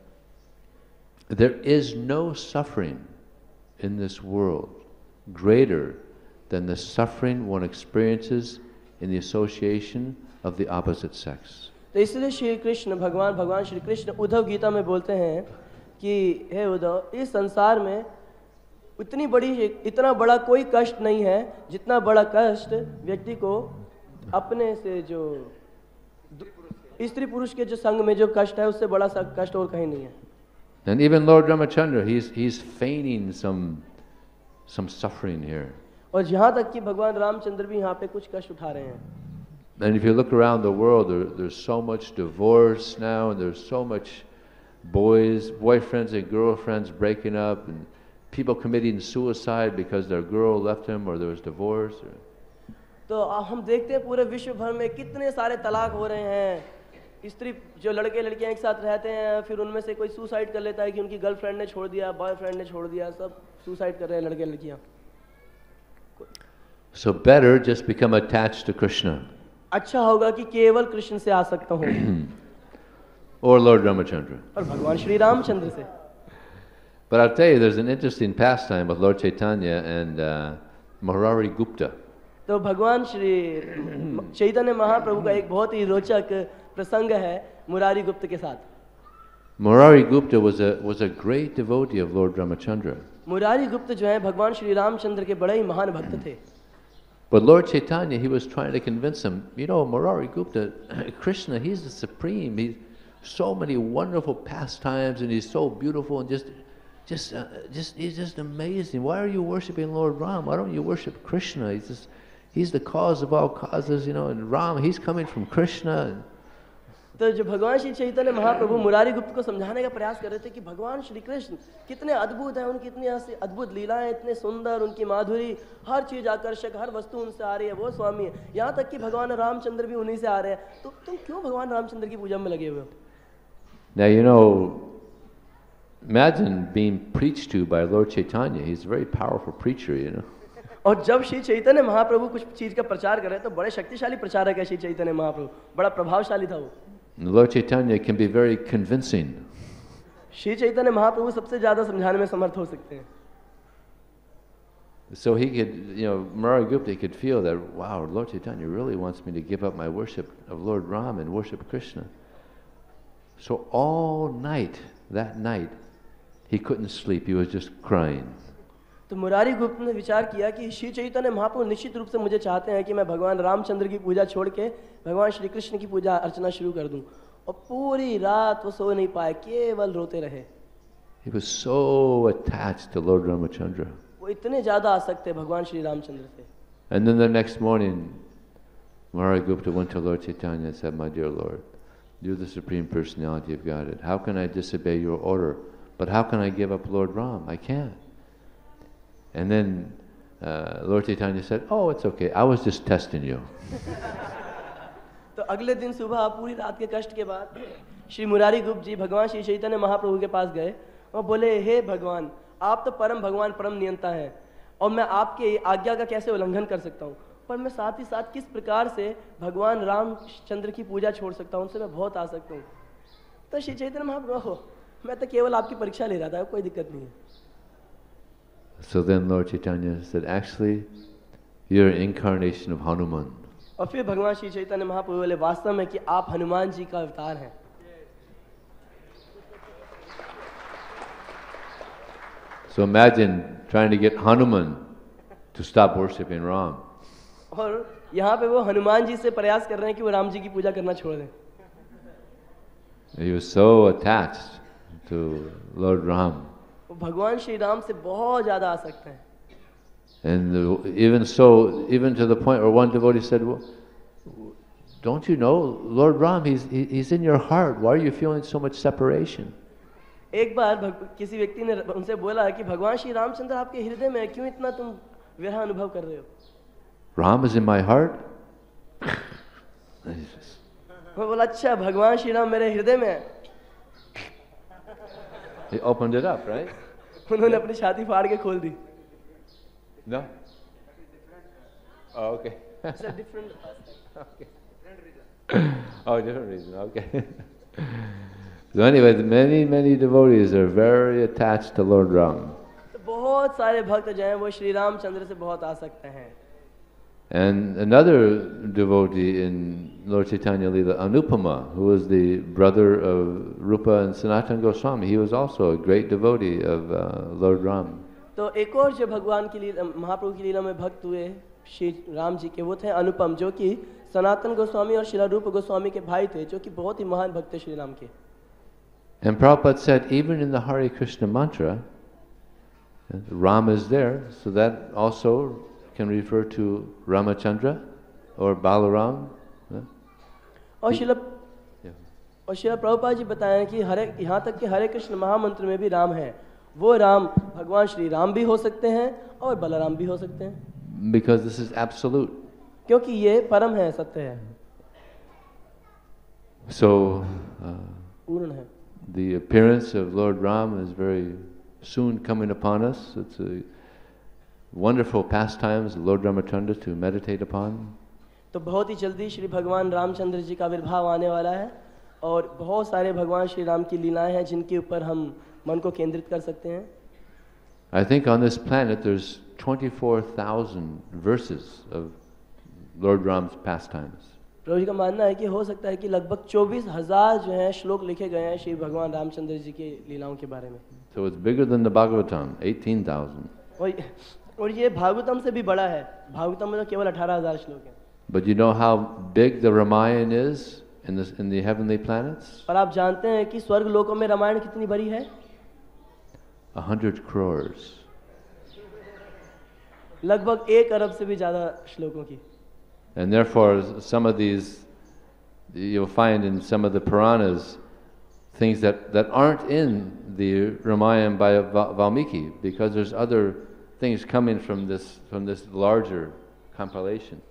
there is no suffering in this world greater than the suffering one experiences in the association of the opposite sex. तो इसलिए श्री कृष्ण भगवान श्री कृष्ण उद्धव गीता में बोलते हैं कि हे उद्धव, इस संसार में इतना बड़ा कोई कष्ट नहीं है जितना बड़ा कष्ट व्यक्ति को अपने से जो स्त्री पुरुष के जो संग में जो कष्ट है, उससे बड़ा कष्ट और कहीं नहीं है। And even Lord Ramachandra, he's feigning some suffering here. और यहाँ तक कि भगवान रामचंद्र भी यहाँ पे कुछ कष्ट उठा रहे हैं। And if you look around the world, there's so much divorce now, and there's so much boyfriends and girlfriends breaking up, and people committing suicide because their girl left him or there was divorce. तो हम देखते हैं पूरे विश्व भर में कितने सारे तलाक हो रहे हैं, स्त्री जो लड़के लड़कियां एक साथ रहते हैं, फिर उनमें से कोई सुसाइड कर लेता है कि उनकी गर्लफ्रेंड ने छोड़ दिया, बॉयफ्रेंड ने छोड़ दिया, सब सुसाइड कर रहे हैं लड़के लड़कियां। So better just become attached to Krishna. अच्छा होगा कि केवल कृष्ण से आसक्त हो or Lord Ramachandra. और भगवान श्री रामचंद्र से। But I'll tell you, there's an interesting pastime with Lord Chaitanya and Murari Gupta. तो भगवान श्री चैतन्य महाप्रभु का एक बहुत ही रोचक प्रसंग है मुरारी गुप्त के साथ। Murari Gupta was a great devotee of Lord Ramachandra. Murari गुप्त जो है भगवान श्री रामचंद्र के बड़े ही महान भक्त थे। But Lord Chaitanya, he was trying to convince him, you know, Murari Gupta, Krishna, he's the supreme. He's so many wonderful pastimes, and he's so beautiful, and he's just amazing. Why are you worshiping Lord Ram? Why don't you worship Krishna? He's the cause of all causes, you know, and Ram, he's coming from Krishna. तो जो भगवान श्री चैतन्य महाप्रभु मुरारी गुप्त को समझाने का प्रयास कर रहे थे कि भगवान श्री कृष्ण कितने अद्भुत हैं, उनकी इतनी अद्भुत लीलाएं, इतने सुंदर, उनकी माधुरी, हर चीज आकर्षक, हर वस्तु उनसे आ रही है, वो स्वामी है, यहाँ तक कि भगवान रामचंद्र भी उन्हीं से आ रहे हैं, तो तुम क्यों भगवान रामचंद्र की पूजा में लगे हुए हो? Now, you know, imagine being preached to by Lord Chaitanya. He's a very powerful preacher, you know. और जब श्री चैतन्य महाप्रभु कुछ चीज का प्रचार कर रहे हैं तो बड़े शक्तिशाली प्रचारक है श्री चैतन्य महाप्रभु, बड़ा प्रभावशाली था वो। Lord Chaitanya can be very convincing. Shri Chaitanya Mahaprabhu सबसे ज्यादा समझाने में समर्थ हो सकते हैं। So he could, Murari Gupta could feel that, wow, Lord Chaitanya really wants me to give up my worship of Lord Ram and worship Krishna. So all night, that night, he couldn't sleep. He was just crying. तो मुरारी गुप्त ने विचार किया कि श्री चैतन्य महाप्रभु निश्चित रूप से मुझे चाहते हैं कि मैं भगवान रामचंद्र की पूजा छोड़ के भगवान श्री कृष्ण की पूजा अर्चना शुरू कर दूं, और पूरी रात वो सो नहीं पाए, केवल रोते रहे। He was so attached to Lord Ramachandra. वो इतने ज्यादा आसक्त थे भगवान श्री रामचंद्र से। And then the next morning, Murari Gupta went to Lord Chaitanya and said, "My dear Lord, you're the Supreme Personality of Godhead. How can I disobey your order? But how can I give up Lord Ram? I can't." And then Lord Chaitanya said, "Oh, it's okay. I was just testing you." तो अगले दिन सुबह पूरी रात के कष्ट के बाद श्री मुरारी गुप्त जी भगवान श्री चैतन्य महाप्रभु के पास गए और बोले, हे भगवान, आप तो परम भगवान परम नियंता हैं, और मैं आपके आज्ञा का कैसे उल्लंघन कर सकता हूँ, पर मैं साथ ही साथ किस प्रकार से भगवान रामचंद्र की पूजा छोड़ सकता हूँ, उनसे मैं बहुत आसक्त हूँ। तो श्री चैतन्य महाप्रभु, मैं तो केवल आपकी परीक्षा ले रहा था, कोई दिक्कत नहीं है। So then Lord Chaitanya said, "Actually, you're an incarnation of Hanuman." और फिर भगवान श्री चैतन्य महाप्रभु बोले, वास्तव में कि आप हनुमान जी का अवतार हैं। So imagine trying to get Hanuman to stop worshipping Ram. और यहाँ पे वो हनुमान जी से प्रयास कर रहे हैं कि वो राम जी की पूजा करना छोड़ दें। He was so attached to Lord Ram. वो भगवान श्री राम से बहुत ज्यादा आसक्त हैं। And even so, even to the point where one devotee said, "Well, don't you know Lord Ram? He's in your heart. Why are you feeling so much separation?" एक बार किसी व्यक्ति ने उनसे बोला कि भगवान श्री रामचंद्र आपके हृदय में है, क्यों इतना तुम विरह अनुभव कर रहे हो? Ram is in my heart. वो बोला, अच्छा भगवान श्री राम मेरे हृदय में है। He opened it up, right? उन्होंने अपनी छाती फाड़ के खोल दी। No. Oh, okay. It's a different- Oh, different reason. Okay. So anyway, many devotees are very attached to Lord Ram. तो बहुत सारे भक्त जो हैं वो श्री रामचंद्र से बहुत आसक्त हैं। And another devotee in Lord Chaitanya Leela, Anupama, who was the brother of Rupa and Sanatana Goswami, he was also a great devotee of Lord Ram. तो एक और जो भगवान की लीला, महाप्रभु की लीला में भक्त हुए श्री राम जी के, वो थे अनुपम, जो कि सनातन गोस्वामी और श्रीला रूप गोस्वामी के भाई थे, जो कि बहुत ही महान भक्त थे श्री राम के। And Prabhupada said, even in the Hare Krishna mantra, Ram is there, so that also can refer to Ramachandra or Balaram. और श्रीला प्रभुपाद जी बताएं कि यहाँ तक कि हरे कृष्ण महामंत्र में भी राम है। वो राम भगवान श्री राम भी हो सकते हैं और बलराम भी हो सकते हैं। Because this is absolute. क्योंकि ये परम है, सत्य है, So पूर्ण है। the appearance of Lord Ram is very soon coming upon us. It's a wonderful pastimes of Lord Ramachandra to meditate upon. तो बहुत ही जल्दी श्री भगवान रामचंद्र जी का आविर्भाव आने वाला है, और बहुत सारे भगवान श्री राम की लीलाएं हैं जिनके ऊपर हम मन को केंद्रित कर सकते हैं। I think on this planet there's 24,000 verses of Lord Ram's pastimes. प्रभु जी का मानना है कि हो सकता है कि लगभग 24,000 जो हैं श्लोक लिखे गए हैं श्री भगवान रामचंद्र जी की लीलाओं के बारे में। So it's bigger than the Bhagavatam, 18,000. और ये भागवतम से भी बड़ा है। भागवतम में तो केवल 18,000 श्लोक हैं। But you know how big the Ramayana is in the heavenly planets? और आप जानते हैं कि स्वर्ग लोकों में रामायण कितनी बड़ी है? 100 crores. लगभग 1 अरब से भी ज्यादा श्लोकों की। And therefore, some of these, you'll find in some of the Puranas, things that aren't in the Ramayana by Valmiki, because there's other things coming from this larger compilation.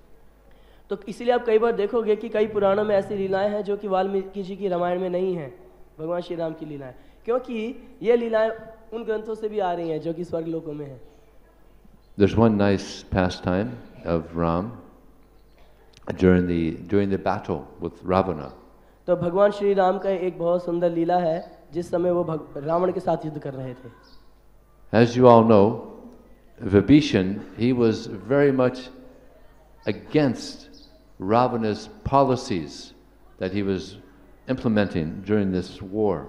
तो इसीलिए आप कई बार देखोगे कि कई पुराणों में ऐसी लीलाएं हैं जो कि वाल्मीकि जी की रामायण में नहीं है, भगवान श्री राम की लीलाएं, क्योंकि ये लीलाएं उन ग्रंथों से भी आ रही हैं जो कि स्वर्ग लोकों में हैं। There's one nice pastime of Ram during the battle with Ravana. तो भगवान श्री राम का एक बहुत सुंदर लीला है जिस समय वो रावण के साथ युद्ध कर रहे थे। As you all know, Vibhishan, he was very much against Ravana's policies that he was implementing during this war.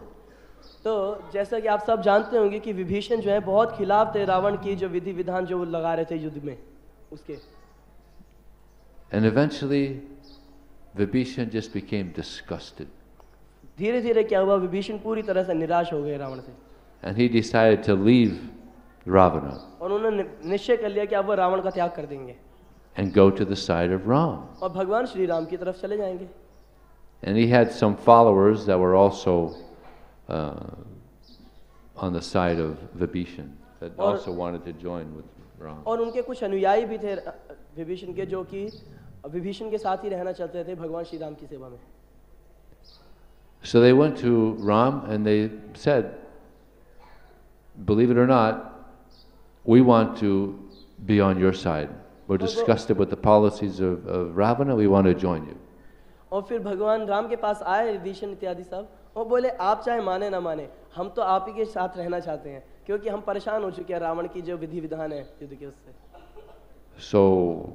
तो जैसा कि आप सब जानते होंगे कि विभीषण जो है बहुत खिलाफ थे रावण की जो विधि विधान जो वो लगा रहे थे युद्ध में उसके. And eventually, Vibhishan just became disgusted. धीरे धीरे क्या हुआ, विभीषण पूरी तरह से निराश हो गए रावण से. And he decided to leave Ravana और उन्होंने निश्चय कर लिया कि अब वो रावण का त्याग कर देंगे and go to the side of Ram. और भगवान श्री राम की तरफ चले जाएंगे. And he had some followers that were also on the side of Vibhishan, that also wanted to join with Ram. और उनके कुछ अनुयायी भी थे विभीषण के जो कि विभीषण के साथ ही रहना चाहते थे भगवान श्री राम की सेवा में. So they went to Ram and they said, believe it or not, we want to be on your side. We're disgusted with the policies of Ravana, we want to join you. और फिर भगवान राम के पास आए विभीषण इत्यादि सब और बोले आप चाहे माने ना माने हम तो आप ही के साथ रहना चाहते हैं क्योंकि हम परेशान हो चुके हैं रावण की जो विधि विधान है युद्ध के उससे. So,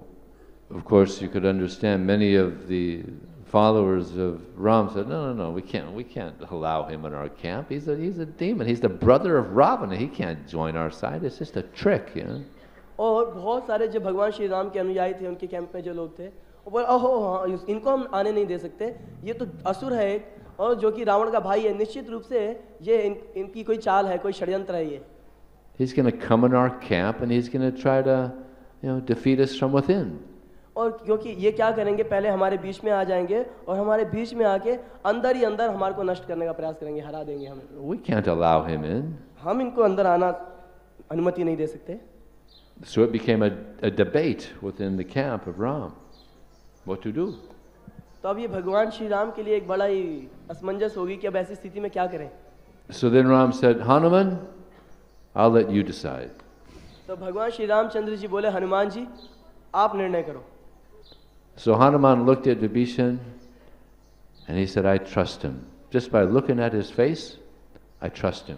of course, you could understand many of the followers of Ram said, no, we can't allow him in our camp. He's a demon. He's the brother of Ravana. He can't join our side. It's just a trick, you know. और बहुत सारे जो भगवान श्री राम के अनुयायी थे उनके camp में जो लोग थे वो बोले ओहो इनको हम आने नहीं दे सकते, ये तो असुर है एक और जो कि रावण का भाई है, निश्चित रूप से ये इनकी कोई चाल है, कोई षड्यंत्र है ये. He's going to come in our camp and he's going to try to, defeat us from within. और क्योंकि ये क्या करेंगे, पहले हमारे बीच में आ जाएंगे और हमारे बीच में आके अंदर ही अंदर हमारे को नष्ट करने का प्रयास करेंगे, हरा देंगे हमें. We can't allow him in. हम इनको अंदर आना अनुमति नहीं दे सकते. So it became a debate within the camp of Ram. What to do? तो अब ये भगवान श्री राम के लिए एक बड़ा ही असमंजस होगी कि अब ऐसी स्थिति में क्या करें. So then Ram said, Hanuman, I'll let you decide. तो भगवान श्री रामचंद्र जी बोले हनुमान जी आप निर्णय करो. So Hanuman looked at Vibhishan and he said, I trust him. Just by looking at his face, I trust him.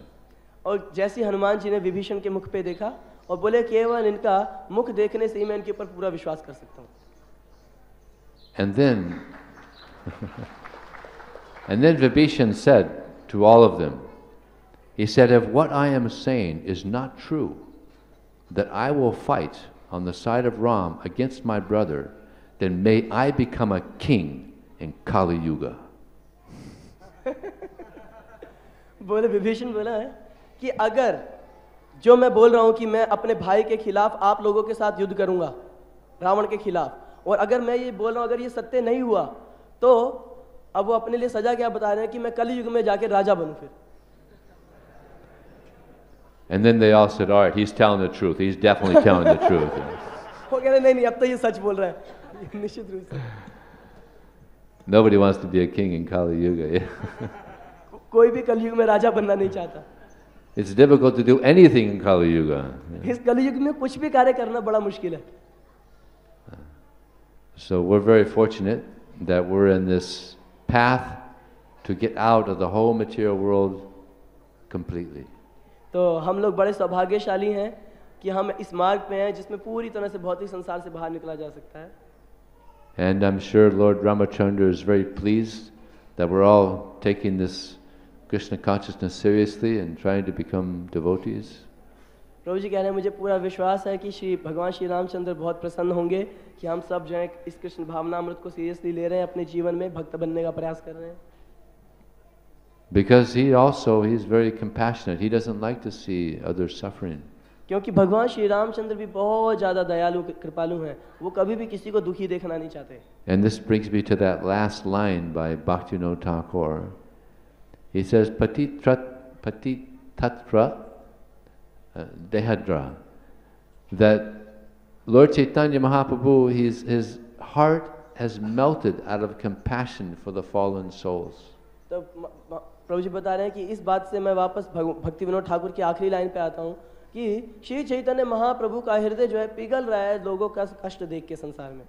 और जैसे हनुमान जी ने विभीषण के मुख पे देखा और बोले केवल इनका मुख देखने से ही मैं इनके ऊपर पूरा विश्वास कर सकता हूँ. And then Vibhishan said to all of them, he said, if what I am saying is not true, that I will fight on the side of Ram against my brother, then may I become a king in Kali Yuga. बोले विभीषण बोला है कि अगर जो मैं बोल रहा हूं कि मैं अपने भाई के खिलाफ आप लोगों के साथ युद्ध करूंगा रावण के खिलाफ, और अगर मैं ये बोल रहा हूं अगर ये सत्य नहीं हुआ तो अब वो अपने लिए सजा क्या बता रहे हैं कि मैं कलयुग में जाके राजा बनूं फिर. And then they all said, all right, he's telling the truth. He's definitely telling the truth. वो कह रहे नहीं अब तो ये सच बोल रहा है निश्चित रूप से. Nobody wants to be a king in Kali Yuga. Yeah? कोई भी कलयुग में राजा बनना नहीं चाहता. It's difficult to do anything in Kali Yuga. इस कलयुग में कुछ भी कार्य करना बड़ा मुश्किल है. So we're very fortunate that we're in this path to get out of the whole material world completely. तो हम लोग बड़े सौभाग्यशाली हैं कि हम इस मार्ग पे हैं जिसमें पूरी तरह से भौतिक संसार से बाहर निकला जा सकता है. And I'm sure Lord Ramachandra is very pleased that we're all taking this Krishna consciousness seriously and trying to become devotees. प्रभु जी कह रहे हैं मुझे पूरा विश्वास है कि श्री भगवान श्री रामचंद्र बहुत प्रसन्न होंगे कि हम सब जो है इस कृष्ण भावना अमृत को सीरियसली ले रहे हैं, अपने जीवन में भक्त बनने का प्रयास कर रहे हैं. Because he's very compassionate. He doesn't like to see others suffering. क्योंकि भगवान श्री रामचंद्र भी बहुत ज़्यादा दयालु कृपालु हैं, वो कभी भी किसी को दुखी देखना नहीं चाहते. And this brings me to that last line by Bhaktivinoda Thakur. He says, Pati Tatra Dehadra, that Lord Chaitanya Mahaprabhu, his heart has melted out of compassion for the fallen souls. तो प्रभु जी बता रहे हैं कि इस बात से मैं वापस भक्ति विनोद ठाकुर की आखिरी लाइन पे आता हूँ कि श्री चैतन्य महाप्रभु का हृदय जो है पिघल रहा है लोगों का कष्ट देख के संसार में.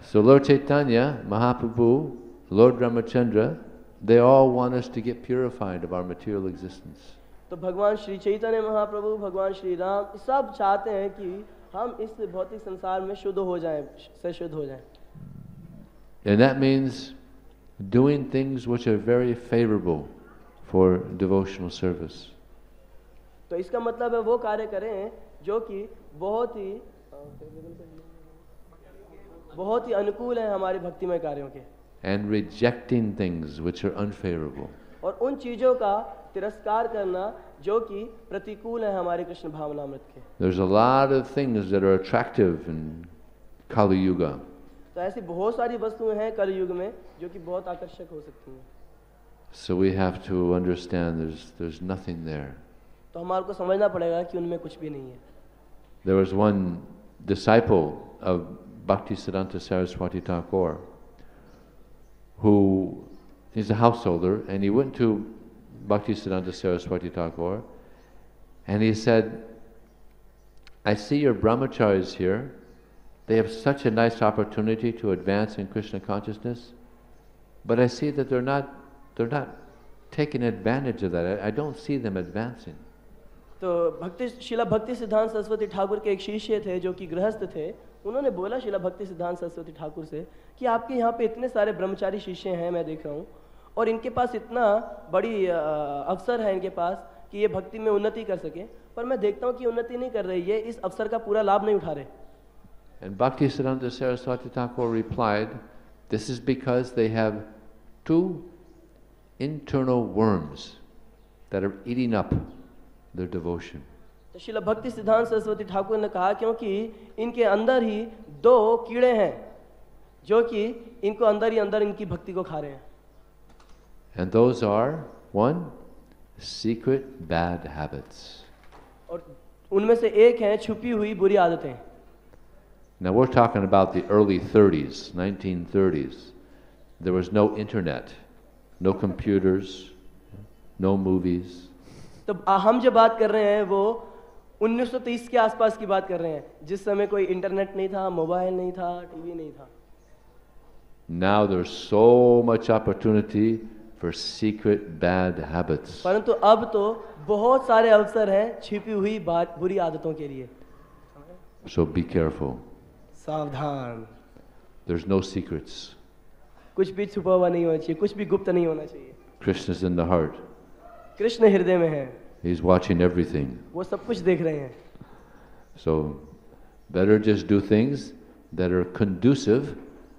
So Lord Chaitanya Mahaprabhu, Lord Ramachandra, they all want us to get purified of our material existence. तो भगवान श्री चैतन्य महाप्रभु, भगवान श्री राम सब चाहते हैं कि हम इस भौतिक संसार में शुद्ध हो जाएं, से शुद्ध हो जाएं। And that means doing things which are very favorable for devotional service. तो इसका मतलब है वो कार्य करें जो कि बहुत ही अनुकूल हैं हमारे भक्तिमय कार्यों के, And rejecting things which are unfavorable. और उन चीजों का तिरस्कार करना जो कि प्रतिकूल है हमारे कृष्ण भावनामृत के। There's a lot of things that are attractive in Kali Yuga. तो ऐसी बहुत सारी वस्तुएं हैं कलयुग में जो कि बहुत आकर्षक हो सकती हैं। So we have to understand there's nothing there. तो हमारे को समझना पड़ेगा कि उनमें कुछ भी नहीं है। There was one disciple of Bhaktisiddhanta Saraswati Thakur who is a householder, and he went to Bhaktisiddhanta Saraswati Thakur and he said, I see your brahmacharis here. They have such a nice opportunity to advance in Krishna consciousness, but I see that they're not taking advantage of that. I don't see them advancing. तो शिला भक्ति सिद्धांत सरस्वती ठाकुर के एक शिष्य थे जो कि गृहस्थ थे। उन्होंने बोला शिला भक्ति सिद्धांत सरस्वती ठाकुर से कि आपके यहाँ पे इतने सारे ब्रह्मचारी शिष्य हैं, मैं देख रहा हूँ, और इनके पास इतना बड़ी अवसर है इनके पास कि ये भक्ति में उन्नति कर सके, पर मैं देखता हूँ कि उन्नति नहीं कर रही, ये इस अवसर का पूरा लाभ नहीं उठा रहे। And Bhaktisiddhanta Saraswati Thakur replied, this is because they have two internal worms that are eating up their devotion. तो शिला भक्ति सिद्धांत सरस्वती ठाकुर ने कहा क्योंकि इनके अंदर ही दो कीड़े हैं जो कि इनको अंदर ही अंदर इनकी भक्ति को खा रहे हैं। And those are, one, secret bad habits. और उनमें से एक है छुपी हुई बुरी आदतें। Now we're talking about the early 30s, 1930s. There was no internet, no computers, no movies. तो हम जो बात कर रहे हैं वो 1930 के आसपास की बात कर रहे हैं, जिस समय कोई इंटरनेट नहीं था, मोबाइल नहीं था, टीवी नहीं था। Now there's so much opportunity for secret bad habits. परंतु अब तो बहुत सारे अवसर हैं छिपी हुई बुरी आदतों के लिए। So be careful. सावधान। There's no secrets. कुछ भी छुपा हुआ नहीं होना चाहिए, कुछ भी गुप्त नहीं होना चाहिए। Krishna's in the heart. Krishna हृदय में है। He's watching everything. वो सब कुछ देख रहे हैं। So better just do things that are conducive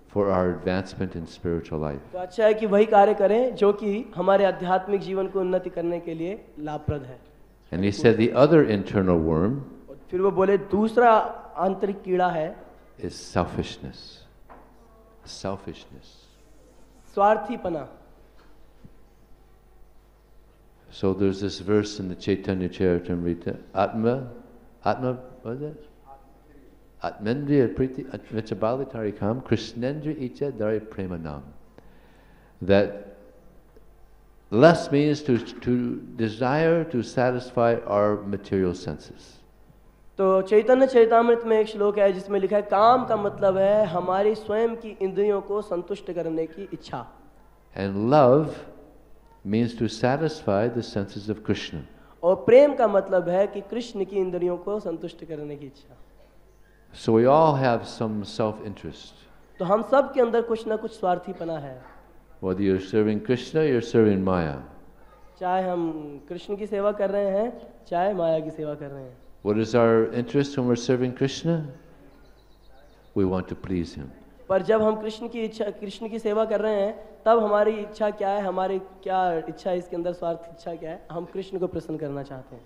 for our advancement in spiritual life. तो अच्छा है कि वही कार्य करें जो कि हमारे आध्यात्मिक जीवन को उन्नति करने के लिए लाभप्रद है। And he said the other internal worm फिर वो बोले दूसरा आंतरिक कीड़ा है is selfishness. Selfishness. स्वार्थीपना। So there's this verse in the Chaitanya Charitamrita, Atma, what is it? Atmendriya Priti Vichabalitarekam Krishnendra Icha Dari Premanam. That lust means to desire to satisfy our material senses. तो चैतन्य चैतामृत में एक श्लोक है जिसमें लिखा है काम का मतलब है हमारी स्वयं की इंद्रियों को संतुष्ट करने की इच्छा। And love means to satisfy the senses of Krishna. और प्रेम का मतलब है कि कृष्ण की इंद्रियों को संतुष्ट करने की इच्छा। So we all have some self-interest. तो हम सब के अंदर कुछ ना कुछ स्वार्थीपना है। Whether you're serving Krishna, you're serving Maya. चाहे हम कृष्ण की सेवा कर रहे हैं, चाहे माया की सेवा कर रहे हैं। What is our interest when we're serving Krishna? We want to please Him. पर जब हम कृष्ण की सेवा कर रहे हैं, तब हमारी इच्छा क्या है, हमारी क्या इच्छा है इसके अंदर, स्वार्थ इच्छा क्या है, हम कृष्ण को प्रसन्न करना चाहते हैं।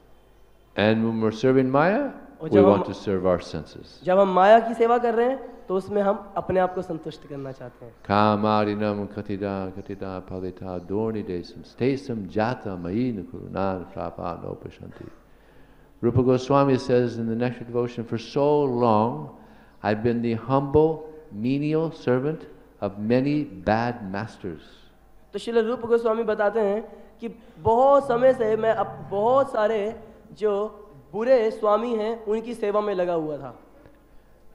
And when we're serving Maya, we want to serve our senses. जब हम माया की सेवा कर रहे हैं, तो उसमें हम अपने आप को संतुष्ट करना चाहते हैं। Kamarinam katida palita dorni desam stesam jata mayina kuruna prapa no pashanti. Rupa Goswami says in the Nectar Devotion, for so long I've been the humble, menial servant of many bad masters. तो श्रील रूप गोस्वामी बताते हैं कि बहुत समय से मैं अब बहुत सारे जो बुरे स्वामी हैं उनकी सेवा में लगा हुआ था।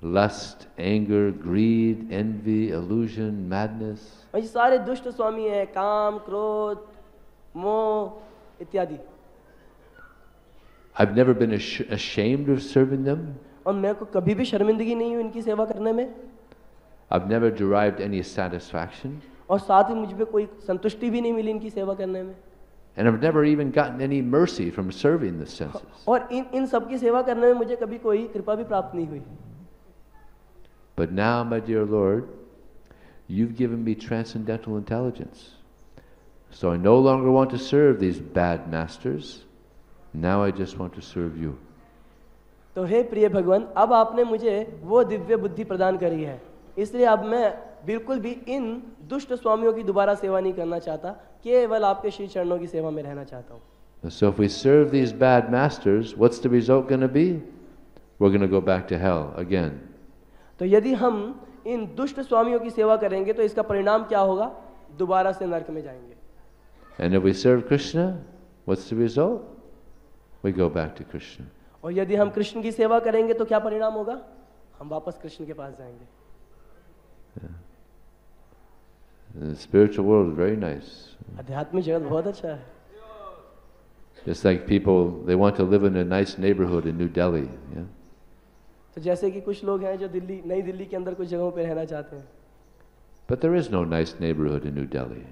Lust, anger, greed, envy, illusion, madness. ये सारे दुष्ट स्वामी हैं, काम, क्रोध, मोह इत्यादि। I've never been ashamed of serving them. और मैं को कभी भी शर्मिंदगी नहीं हुई इनकी सेवा करने में, I've never derived any satisfaction. और साथ ही मुझ पे कोई संतुष्टि भी नहीं मिली इनकी सेवा करने में, And I've never even gotten any mercy from serving the senses. और इन सब की सेवा करने में मुझे कभी कोई कृपा भी प्राप्त नहीं हुई। But now, my dear Lord, you've given me transcendental intelligence. So I no longer want to serve these bad masters. Now I just want to serve you. तो हे प्रिय भगवान, अब आपने मुझे वो दिव्य बुद्धि प्रदान करी है, इसलिए अब मैं बिल्कुल भी इन दुष्ट स्वामियों की दोबारा सेवा नहीं करना चाहता, केवल आपके श्री चरणों की सेवा में रहना चाहता हूँ। So if we serve these bad masters, what's the result going to be? We're going to go back to hell again. तो यदि हम इन दुष्ट स्वामियों की सेवा करेंगे तो इसका परिणाम क्या होगा? दोबारा से नरक में जाएंगे। And if we serve Krishna, what's the result? We go back to Krishna. और यदि हम कृष्ण की सेवा करेंगे तो क्या परिणाम होगा? हम वापस कृष्ण के पास जाएंगे। The spiritual world is very nice. आध्यात्मिक जगत बहुत अच्छा है। Just like people, they want to live in a nice neighborhood in New Delhi. Yeah? तो जैसे कि कुछ लोग हैं जो नई दिल्ली के अंदर कुछ जगहों पे रहना चाहते हैं, But there is no nice neighborhood in New Delhi.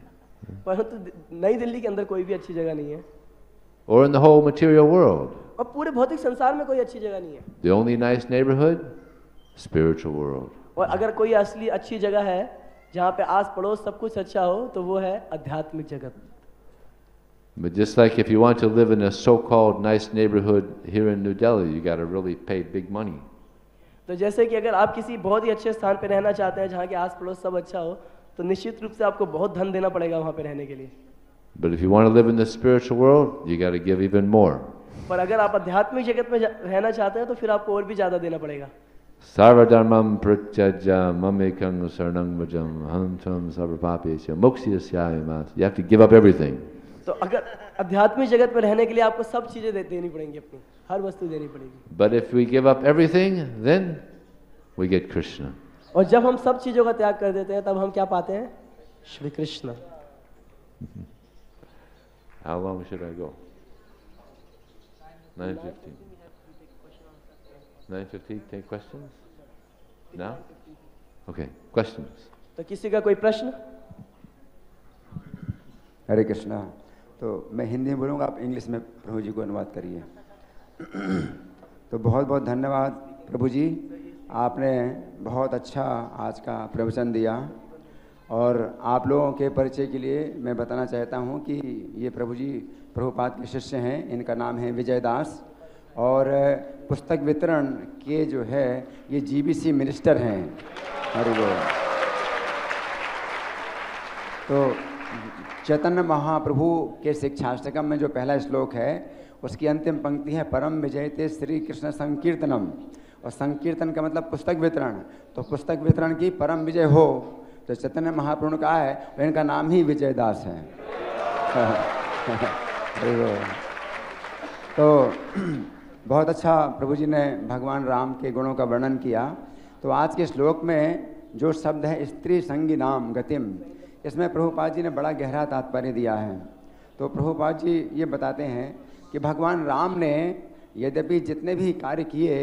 परंतु नई दिल्ली के अंदर कोई भी अच्छी जगह नहीं है, Or in the whole material world. और पूरे भौतिक संसार में कोई अच्छी जगह नहीं है। The only nice neighborhood? Spiritual world. और अगर कोई असली अच्छी जगह है जहाँ पे आस पड़ोस सब कुछ अच्छा हो तो वो है आध्यात्मिक जगत। But just like if you want to live in a so-called nice neighborhood here in New Delhi, you got to really pay big money. तो जैसे कि अगर आप किसी बहुत ही अच्छे स्थान पे रहना चाहते हैं जहाँ के आस पड़ोस सब अच्छा हो, तो निश्चित रूप से आपको बहुत धन देना पड़ेगा वहाँ पे रहने के लिए। But if you want to live in the spiritual world, you got to give even more. पर अगर आप आध्यात्मिक जगत में रहना चाहते हैं तो फिर आपको और भी ज्यादा देना पड़ेगा। Sarvadharmam pratyajya mamekang saranang vajam hantam sarvapapesya mokshiyasyayama. You have to give up everything. तो अगर आध्यात्मिक जगत में रहने के लिए आपको सब चीजें देनी पड़ेंगी, अपनी हर वस्तु देनी पड़ेगी। But if we give up everything, then we get Krishna. और जब हम सब चीजों का त्याग कर देते हैं तब हम क्या पाते हैं? Shri Krishna. How long should I go? 9:15. 9:15. Take questions? Now? Okay. Questions. तो किसी का कोई प्रश्न? हरे कृष्णा। तो मैं हिंदी में बोलूँगा, आप इंग्लिश में प्रभु जी को अनुवाद करिए। तो बहुत बहुत धन्यवाद प्रभु जी, आपने बहुत अच्छा आज का प्रवचन दिया। और आप लोगों के परिचय के लिए मैं बताना चाहता हूँ कि ये प्रभु जी प्रभुपाद के शिष्य हैं, इनका नाम है विजय दास, और पुस्तक वितरण के जो है ये जीबीसी मिनिस्टर हैं। हरि बोल। तो चैतन्य महाप्रभु के शिक्षाष्टकम में जो पहला श्लोक है उसकी अंतिम पंक्ति है परम विजयते श्री कृष्ण संकीर्तनम, और संकीर्तन का मतलब पुस्तक वितरण। तो पुस्तक वितरण की परम विजय हो, तो चैतन्य महाप्रभु ने कहा है, तो इनका नाम ही विजय दास है। तो बहुत अच्छा प्रभु जी ने भगवान राम के गुणों का वर्णन किया। तो आज के श्लोक में जो शब्द है स्त्री संगी नाम गतिम, इसमें प्रभुपाद जी ने बड़ा गहरा तात्पर्य दिया है। तो प्रभुपाद जी ये बताते हैं कि भगवान राम ने यद्यपि जितने भी कार्य किए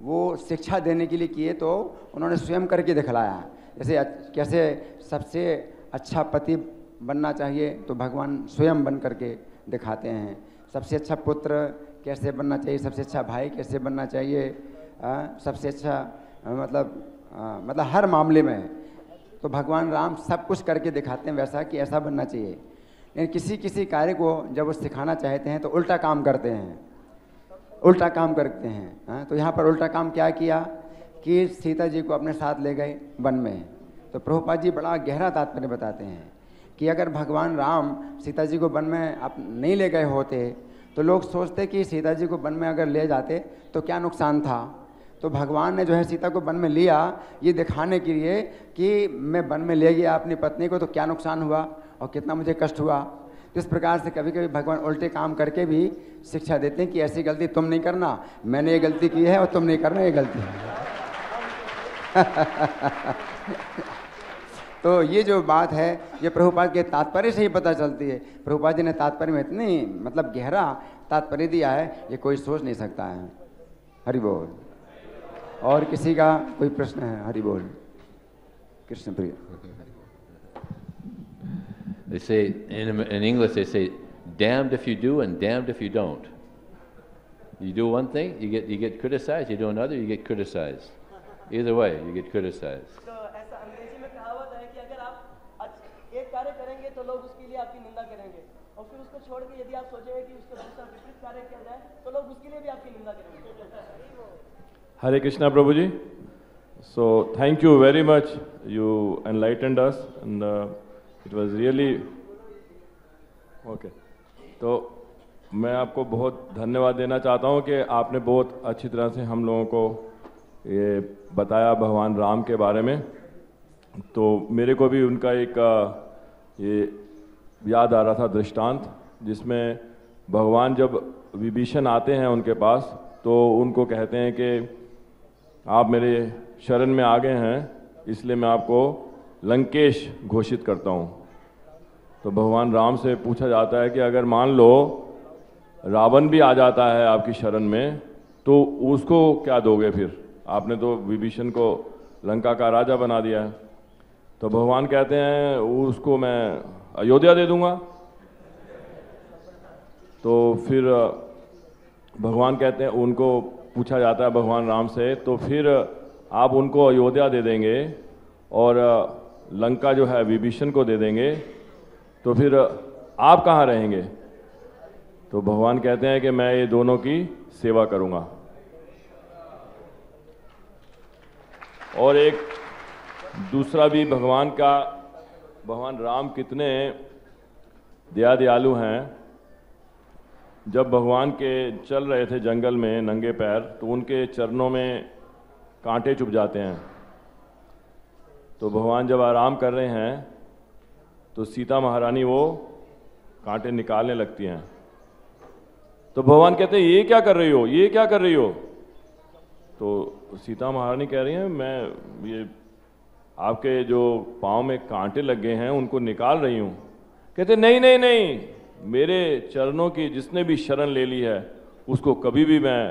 वो शिक्षा देने के लिए किए, तो उन्होंने स्वयं करके दिखलाया। जैसे कैसे सबसे अच्छा पति बनना चाहिए तो भगवान स्वयं बन करके दिखाते हैं। सबसे अच्छा पुत्र कैसे बनना चाहिए, सबसे अच्छा भाई कैसे बनना चाहिए, सबसे अच्छा मतलब हर मामले में तो भगवान राम सब कुछ करके दिखाते हैं वैसा कि ऐसा बनना चाहिए। लेकिन किसी किसी कार्य को जब वो सिखाना चाहते हैं तो उल्टा काम करते हैं, उल्टा काम करते हैं। तो यहाँ पर उल्टा काम क्या किया कि सीता जी को अपने साथ ले गए वन में। तो प्रभुपाद जी बड़ा गहरा तात्पर्य बताते हैं कि अगर भगवान राम सीता जी को वन में आप नहीं ले गए होते तो लोग सोचते कि सीता जी को वन में अगर ले जाते तो क्या नुकसान था। तो भगवान ने जो है सीता को वन में लिया ये दिखाने के लिए कि मैं वन में ले गया अपनी पत्नी को तो क्या नुकसान हुआ और कितना मुझे कष्ट हुआ। तो इस प्रकार से कभी कभी भगवान उल्टे काम करके भी शिक्षा देते हैं कि ऐसी गलती तुम नहीं करना, मैंने ये गलती की है और तुम नहीं करना ये गलती है। तो ये जो बात है ये प्रभुपाद के तात्पर्य से ही पता चलती है। प्रभुपाद जी ने तात्पर्य में इतनी मतलब गहरा तात्पर्य दिया है, ये कोई सोच नहीं सकता है। हरि बोल। और किसी का कोई प्रश्न है? हरि बोल। कृष्ण प्रिय। They say in English they say, damned if you do and damned if you don't. You do one thing, you get criticized. You do another, you get criticized. Either way, you get criticized. तो ऐसा अंग्रेजी में कहावत है कि अगर आप एक कार्य करेंगे तो लोग उसके लिए आपकी निंदा करेंगे, और फिर उसको छोड़ के यदि आप सोचेंगे कि उसका दूसरा विपरीत कार्य किया जाए तो लोग उसके लिए भी आपकी निंदा करेंगे। Hare Krishna Prabhuji. So thank you very much. You enlightened us and it was really okay. तो मैं आपको बहुत धन्यवाद देना चाहता हूँ कि आपने बहुत अच्छी तरह से हम लोगों को ये बताया भगवान राम के बारे में। तो मेरे को भी उनका एक ये याद आ रहा था दृष्टांत, जिसमें भगवान जब विभीषण आते हैं उनके पास तो उनको कहते हैं कि आप मेरे शरण में आ गए हैं, इसलिए मैं आपको लंकेश घोषित करता हूँ। तो भगवान राम से पूछा जाता है कि अगर मान लो रावण भी आ जाता है आपकी शरण में तो उसको क्या दोगे? फिर आपने तो विभीषण को लंका का राजा बना दिया है। तो भगवान कहते हैं उसको मैं अयोध्या दे दूंगा। तो फिर भगवान कहते हैं, उनको पूछा जाता है भगवान राम से, तो फिर आप उनको अयोध्या दे देंगे और लंका जो है विभीषण को दे देंगे, तो फिर आप कहाँ रहेंगे? तो भगवान कहते हैं कि मैं ये दोनों की सेवा करूंगा। और एक दूसरा भी भगवान राम कितने दया दयालु हैं। जब भगवान के चल रहे थे जंगल में नंगे पैर, तो उनके चरणों में कांटे चुभ जाते हैं। तो भगवान जब आराम कर रहे हैं तो सीता महारानी वो कांटे निकालने लगती हैं। तो भगवान कहते हैं ये क्या कर रही हो, ये क्या कर रही हो? तो सीता महारानी कह रही हैं मैं ये आपके जो पाँव में कांटे लग गए हैं उनको निकाल रही हूँ। कहते नहीं नहीं नहीं, मेरे चरणों की जिसने भी शरण ले ली है उसको कभी भी मैं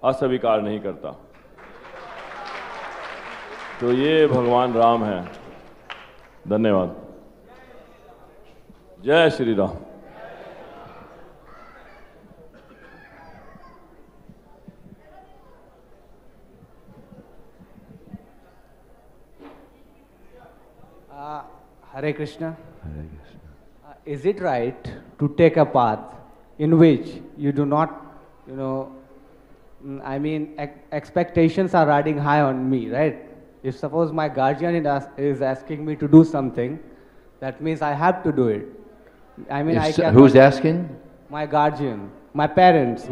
अस्वीकार नहीं करता। तो ये भगवान राम है। धन्यवाद। जय Shri Ram. Hare Krishna. Hare Krishna. Is it right to take a path in which you do not, I mean, expectations are riding high on me, right? If suppose my guardian is asking me to do something, that means I have to do it. I mean, who's asking? My guardian, my parents.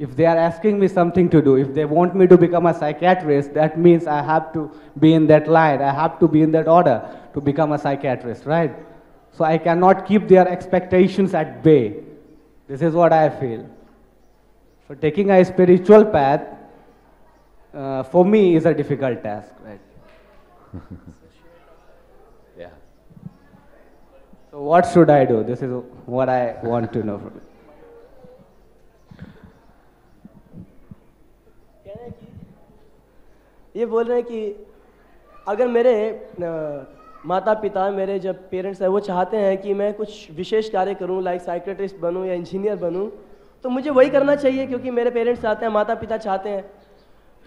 If they are asking me something to do, if they want me to become a psychiatrist, that means I have to be in that line, I have to be in that order to become a psychiatrist, right? So I cannot keep their expectations at bay. This is what I feel. So taking a spiritual path, for me, is a difficult task, right? Yeah. So what should I do? This is what I want to know from you. ये बोल रहे हैं कि अगर मेरे माता पिता, मेरे जब पेरेंट्स हैं, वो चाहते हैं कि मैं कुछ विशेष कार्य करूं, लाइक साइकियाट्रिस्ट बनूं या इंजीनियर बनूं, तो मुझे वही करना चाहिए क्योंकि मेरे पेरेंट्स चाहते हैं, माता पिता चाहते हैं,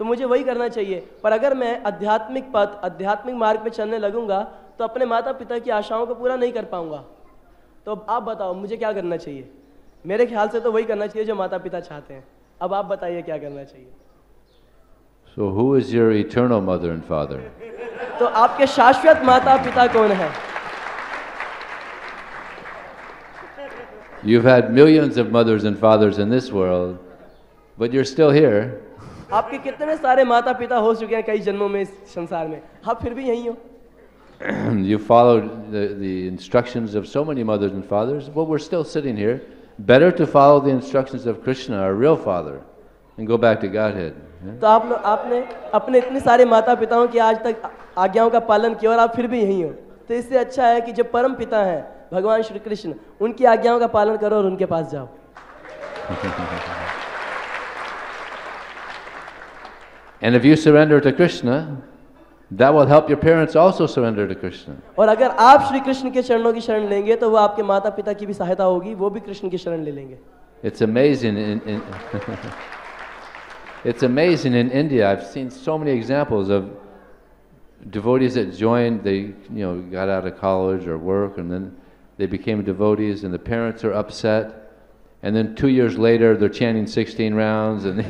तो मुझे वही करना चाहिए। पर अगर मैं आध्यात्मिक मार्ग पे चलने लगूंगा तो अपने माता पिता की आशाओं को पूरा नहीं कर पाऊंगा। तो अब आप बताओ मुझे क्या करना चाहिए? मेरे ख्याल से तो वही करना चाहिए जो माता पिता चाहते हैं। अब आप बताइए क्या करना चाहिए? So who is your eternal mother and father? तो आपके शाश्वत माता पिता कौन है? You've had millions of mothers and fathers in this world, but you're still here. आपके कितने सारे माता पिता हो चुके हैं कई जन्मों में इस संसार में, आप फिर भी यहीं हो। You followed the instructions of so many mothers and fathers, but we're still sitting here. Better to follow the instructions of Krishna, our real father, and go back to Godhead. Yeah? तो आपने अपने इतने सारे माता पिताओं की आज तक आज्ञाओं का पालन किया और आप फिर भी यहीं हो, तो इससे अच्छा है कि जो परम पिता हैं भगवान श्री कृष्ण, उनकी आज्ञाओं का पालन करो और उनके पास जाओ. And if you surrender to Krishna, that will help your parents also surrender to Krishna. और अगर आप श्री कृष्ण के चरणों की शरण लेंगे तो वो आपके माता पिता की भी सहायता होगी, वो भी कृष्ण की शरण ले लेंगे. It's amazing it's amazing in India. I've seen so many examples of devotees that joined. They got out of college or work, and then they became devotees, and the parents are upset, and then 2 years later they're chanting 16 rounds and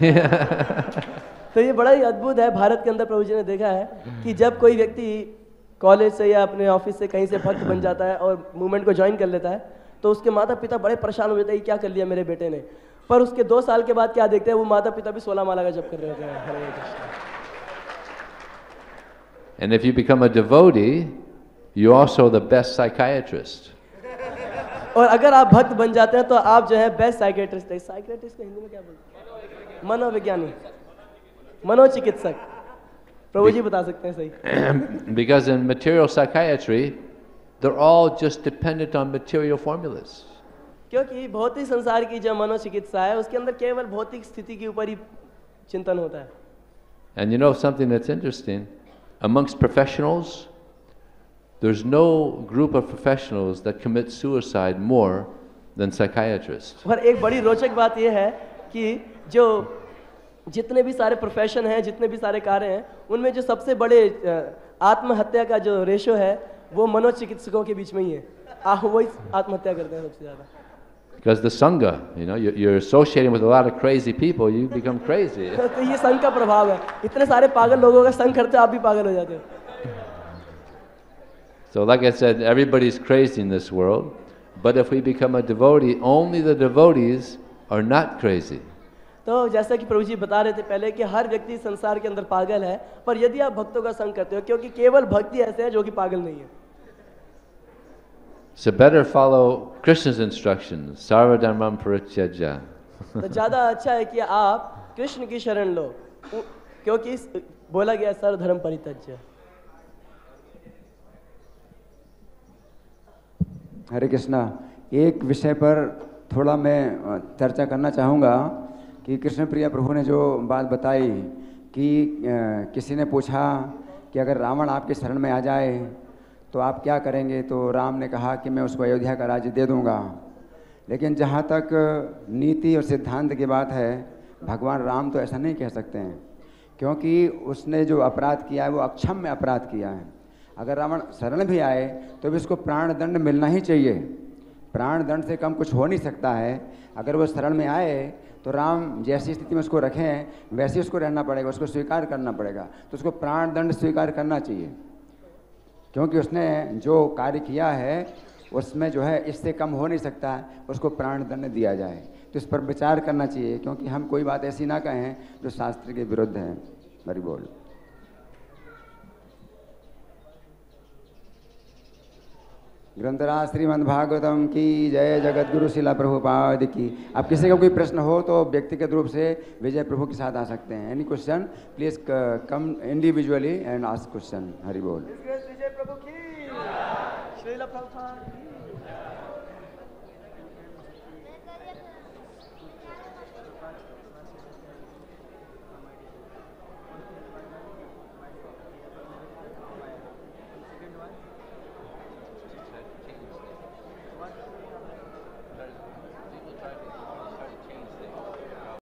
तो ये बड़ा ही अद्भुत है. भारत के अंदर प्रभु जी ने देखा है कि जब कोई व्यक्ति कॉलेज से या अपने ऑफिस से कहीं से भक्त बन जाता है और मूवमेंट को ज्वाइन कर लेता है, तो उसके माता पिता बड़े परेशान हो जाते हैं, क्या कर लिया मेरे बेटे ने. पर उसके 2 साल के बाद क्या देखते हैं, वो माता पिता भी 16 माला का जप कर रहे होते हैं. हरे Krishna. And if you become a devotee, you're also the best psychiatrist. और अगर आप भक्त बन जाते हैं तो आप जो है बेस्ट साइकियाट्रिस्ट है. साइकियाट्रिस्ट को हिंदी में क्या बोलते हैं? मनोवैज्ञानिक, मनोचिकित्सक. प्रभु जी बता सकते हैं सही. Because in material psychiatry, they're all just dependent on material formulas. क्योंकि भौतिक संसार की जो मनोचिकित्सा है उसके अंदर केवल भौतिक स्थिति के ऊपर ही चिंतन होता है. And you know something that's interesting? Amongst professionals, there's no group of professionals that commit suicide more than psychiatrists. और एक बड़ी रोचक बात यह है कि जो जितने भी सारे प्रोफेशन हैं, जितने भी सारे कार्य हैं, उनमें जो सबसे बड़े आत्महत्या का जो रेशो है वो मनोचिकित्सकों के बीच में ही है. वही आत्महत्या करते हैं सबसे ज़्यादा. Because the sangha, you're associating with a lot of crazy people, you become crazy. तो ये संघ का प्रभाव है. इतने सारे पागल लोगों का संघ करते आप भी पागल हो जाते हो. So like I said, everybody's crazy in this world, but if we become a devotee, only the devotees are not crazy. तो जैसा कि प्रभु जी बता रहे थे पहले कि हर व्यक्ति संसार के अंदर पागल है, पर यदि आप भक्तों का संग करते हो, क्योंकि केवल भक्ति ऐसे हैं जो कि पागल नहीं है. So better follow Krishna's instructions. Sarva dharmam parityajya. तो ज़्यादा अच्छा है कि आप कृष्ण की शरण लो, क्योंकि बोला गया सर्वधर्म परित्यज्य. हरे कृष्णा. एक विषय पर थोड़ा मैं चर्चा करना चाहूँगा कि कृष्ण प्रिया प्रभु ने जो बात बताई कि किसी ने पूछा कि अगर रावण आपके शरण में आ जाए तो आप क्या करेंगे, तो राम ने कहा कि मैं उसको अयोध्या का राज्य दे दूंगा. लेकिन जहाँ तक नीति और सिद्धांत की बात है, भगवान राम तो ऐसा नहीं कह सकते हैं, क्योंकि उसने जो अपराध किया है वो अक्षम्य अपराध किया है. अगर रावण शरण भी आए तो भी उसको प्राण दंड मिलना ही चाहिए. प्राण दंड से कम कुछ हो नहीं सकता है. अगर वो शरण में आए तो राम जैसी स्थिति में उसको रखें वैसे उसको रहना पड़ेगा, उसको स्वीकार करना पड़ेगा. तो उसको प्राण दंड स्वीकार करना चाहिए, क्योंकि उसने जो कार्य किया है उसमें जो है इससे कम हो नहीं सकता है, उसको प्राण दंड दिया जाए. तो इस पर विचार करना चाहिए, क्योंकि हम कोई बात ऐसी ना कहें जो शास्त्र के विरुद्ध है. हरि बोल. ग्रंथराज श्रीमद् भागवतम की जय. जगत गुरु शिला प्रभुपाद की. अब किसी का कोई प्रश्न हो तो व्यक्तिगत रूप से विजय प्रभु के साथ आ सकते हैं. Any question please come individually and ask question. Hari बोल. विजय प्रभु की. श्रील प्रभुपाद की.